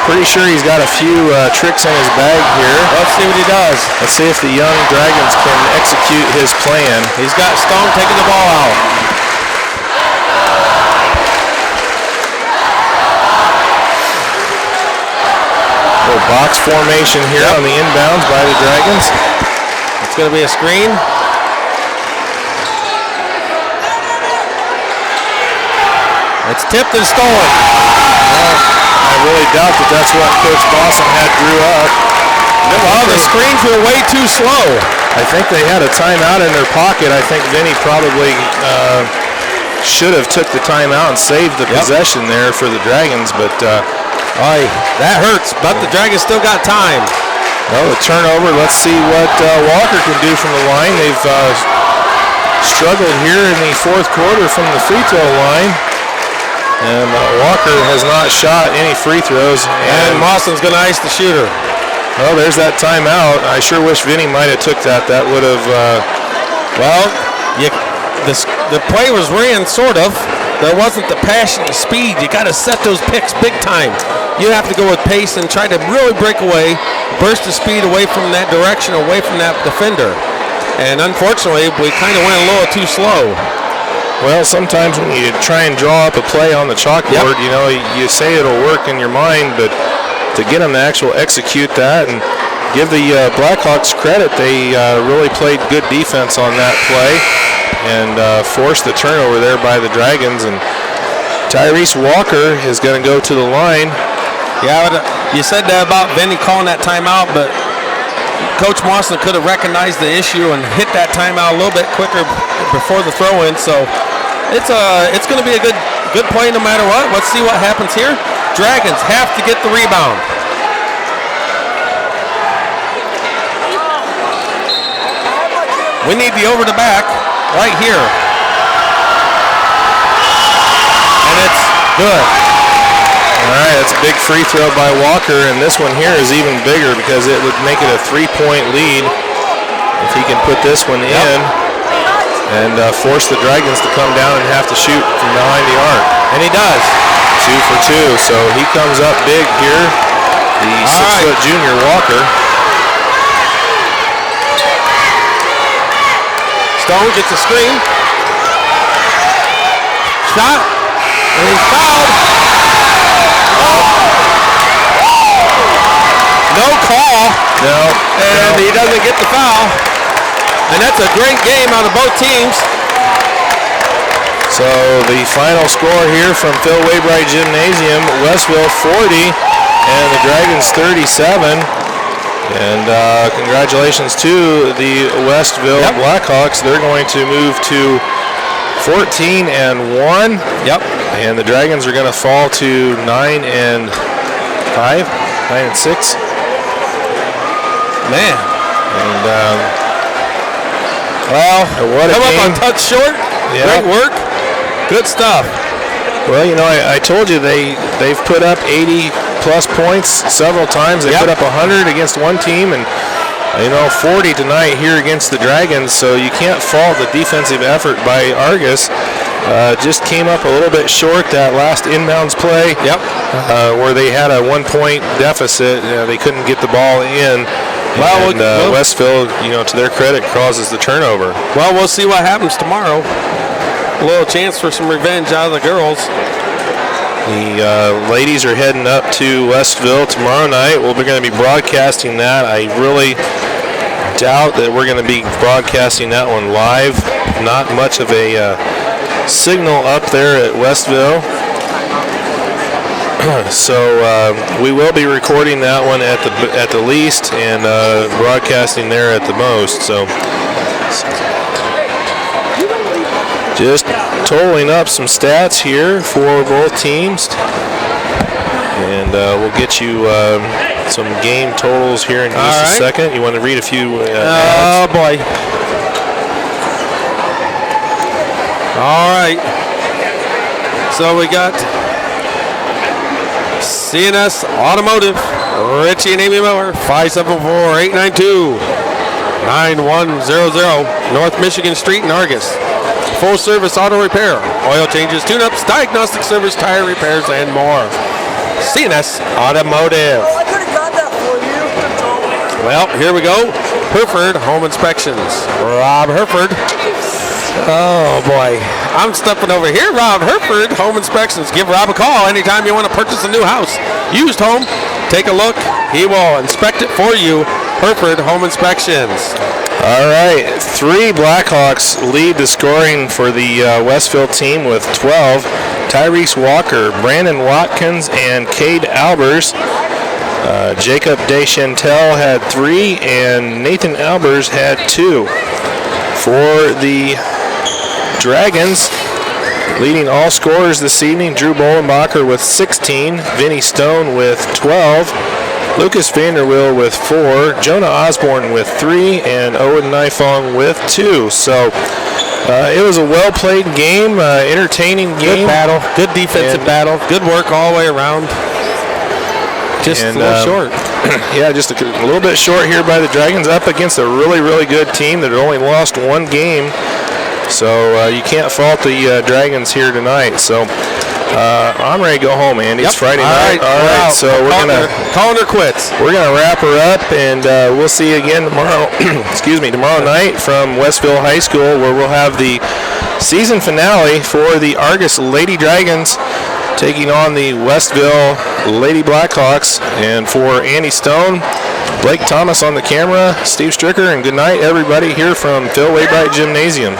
pretty sure he's got a few tricks in his bag here. Let's see what he does. Let's see if the young Dragons can execute his plan. He's got Stone taking the ball out. Little box formation here on the inbounds by the Dragons. It's going to be a screen. It's tipped and stolen. Well, I really doubt that that's what Coach Mawson had drew up. Oh, the screens were way too slow. I think they had a timeout in their pocket. I think Vinny probably should have took the timeout and saved the possession there for the Dragons, but that hurts, but the Dragons still got time. well, the turnover, let's see what Walker can do from the line. They've struggled here in the fourth quarter from the free throw line, and Walker has not shot any free throws. And Mawson's going to ice the shooter. Well, there's that timeout. I sure wish Vinny might have took that. That would have, the play was ran sort of. There wasn't the passion, the speed. You got to set those picks big time. You have to go with pace and try to really break away, burst the speed away from that direction, away from that defender. And unfortunately, we kind of went a little too slow. well, sometimes when you try and draw up a play on the chalkboard, you know, you say it'll work in your mind, but to get them to actually execute that and give the Blackhawks credit, they really played good defense on that play and forced the turnover there by the Dragons. And Tyrese Walker is going to go to the line. Yeah, you said that about Vinny calling that timeout, but Coach Mawson could have recognized the issue and hit that timeout a little bit quicker before the throw-in. So it's going to be a good play no matter what. Let's see what happens here. Dragons have to get the rebound. We need the over the back right here. And it's good. All right, that's a big free throw by Walker, and this one here is even bigger because it would make it a 3-point lead if he can put this one in and force the Dragons to come down and have to shoot from behind the arc. And he does. 2 for 2, so he comes up big here, the 6-foot junior Walker. Stone gets a screen. Shot. And he's fouled. No call. No. And he doesn't get the foul. And that's a great game out of both teams. So the final score here from Phil Waybright Gymnasium, Westville 40 and the Dragons 37. And congratulations to the Westville Blackhawks. They're going to move to 14-1. Yep. And the Dragons are going to fall to 9-5, 9-6. Man. And well, what a come game. up a touch short. Yeah. Great work. Good stuff. Well, you know, I told you they've put up 80-plus points several times. They put up 100 against one team and, 40 tonight here against the Dragons. So you can't fault the defensive effort by Argos. Just came up a little bit short that last inbounds play. Where they had a 1-point deficit. They couldn't get the ball in. Well, And Westville, to their credit, causes the turnover. Well, we'll see what happens tomorrow. A little chance for some revenge out of the girls. The ladies are heading up to Westville tomorrow night. We're going to be broadcasting that. I really doubt that we're going to be broadcasting that one live. Not much of a signal up there at Westville. So we will be recording that one at the least and broadcasting there at the most. So just totaling up some stats here for both teams, and we'll get you some game totals here in just a second. You want to read a few ads? Boy. All right. So we got CNS Automotive, Richie and Amy Miller, 574-892-9100, North Michigan Street in Argos. Full service auto repair, oil changes, tune-ups, diagnostic service, tire repairs, and more. CNS Automotive. I could have got that for you. Well, here we go. Hereford Home Inspections. Rob Hereford. Oh, boy. I'm stepping over here. Rob Hereford Home Inspections. Give Rob a call anytime you want to purchase a new house. Used home. Take a look. He will inspect it for you. Hereford Home Inspections. All right. 3 Blackhawks lead the scoring for the Westville team with 12. Tyrese Walker, Brandon Watkins, and Cade Albers. Jacob Deschantel had 3, and Nathan Albers had 2. For the Dragons, leading all scorers this evening, Drew Bolenbacher with 16, Vinny Stone with 12, Lucas Vanderwill with 4, Jonah Osborne with 3, and Owen Nifong with 2. So it was a well-played game, entertaining game. Good battle, good defensive battle, good work all the way around. Just a little short. Yeah, just a little bit short here by the Dragons, up against a really, really good team that had only lost 1 game. So you can't fault the Dragons here tonight. So I'm ready to go home, Andy. It's Friday night. All right. So we're calling her quits. We're gonna wrap her up, and we'll see you again tomorrow. Tomorrow night from Westville High School, where we'll have the season finale for the Argos Lady Dragons taking on the Westville Lady Blackhawks. And for Andy Stone, Blake Thomas on the camera, Steve Stricker, and good night, everybody, here from Phil Wainwright Gymnasium.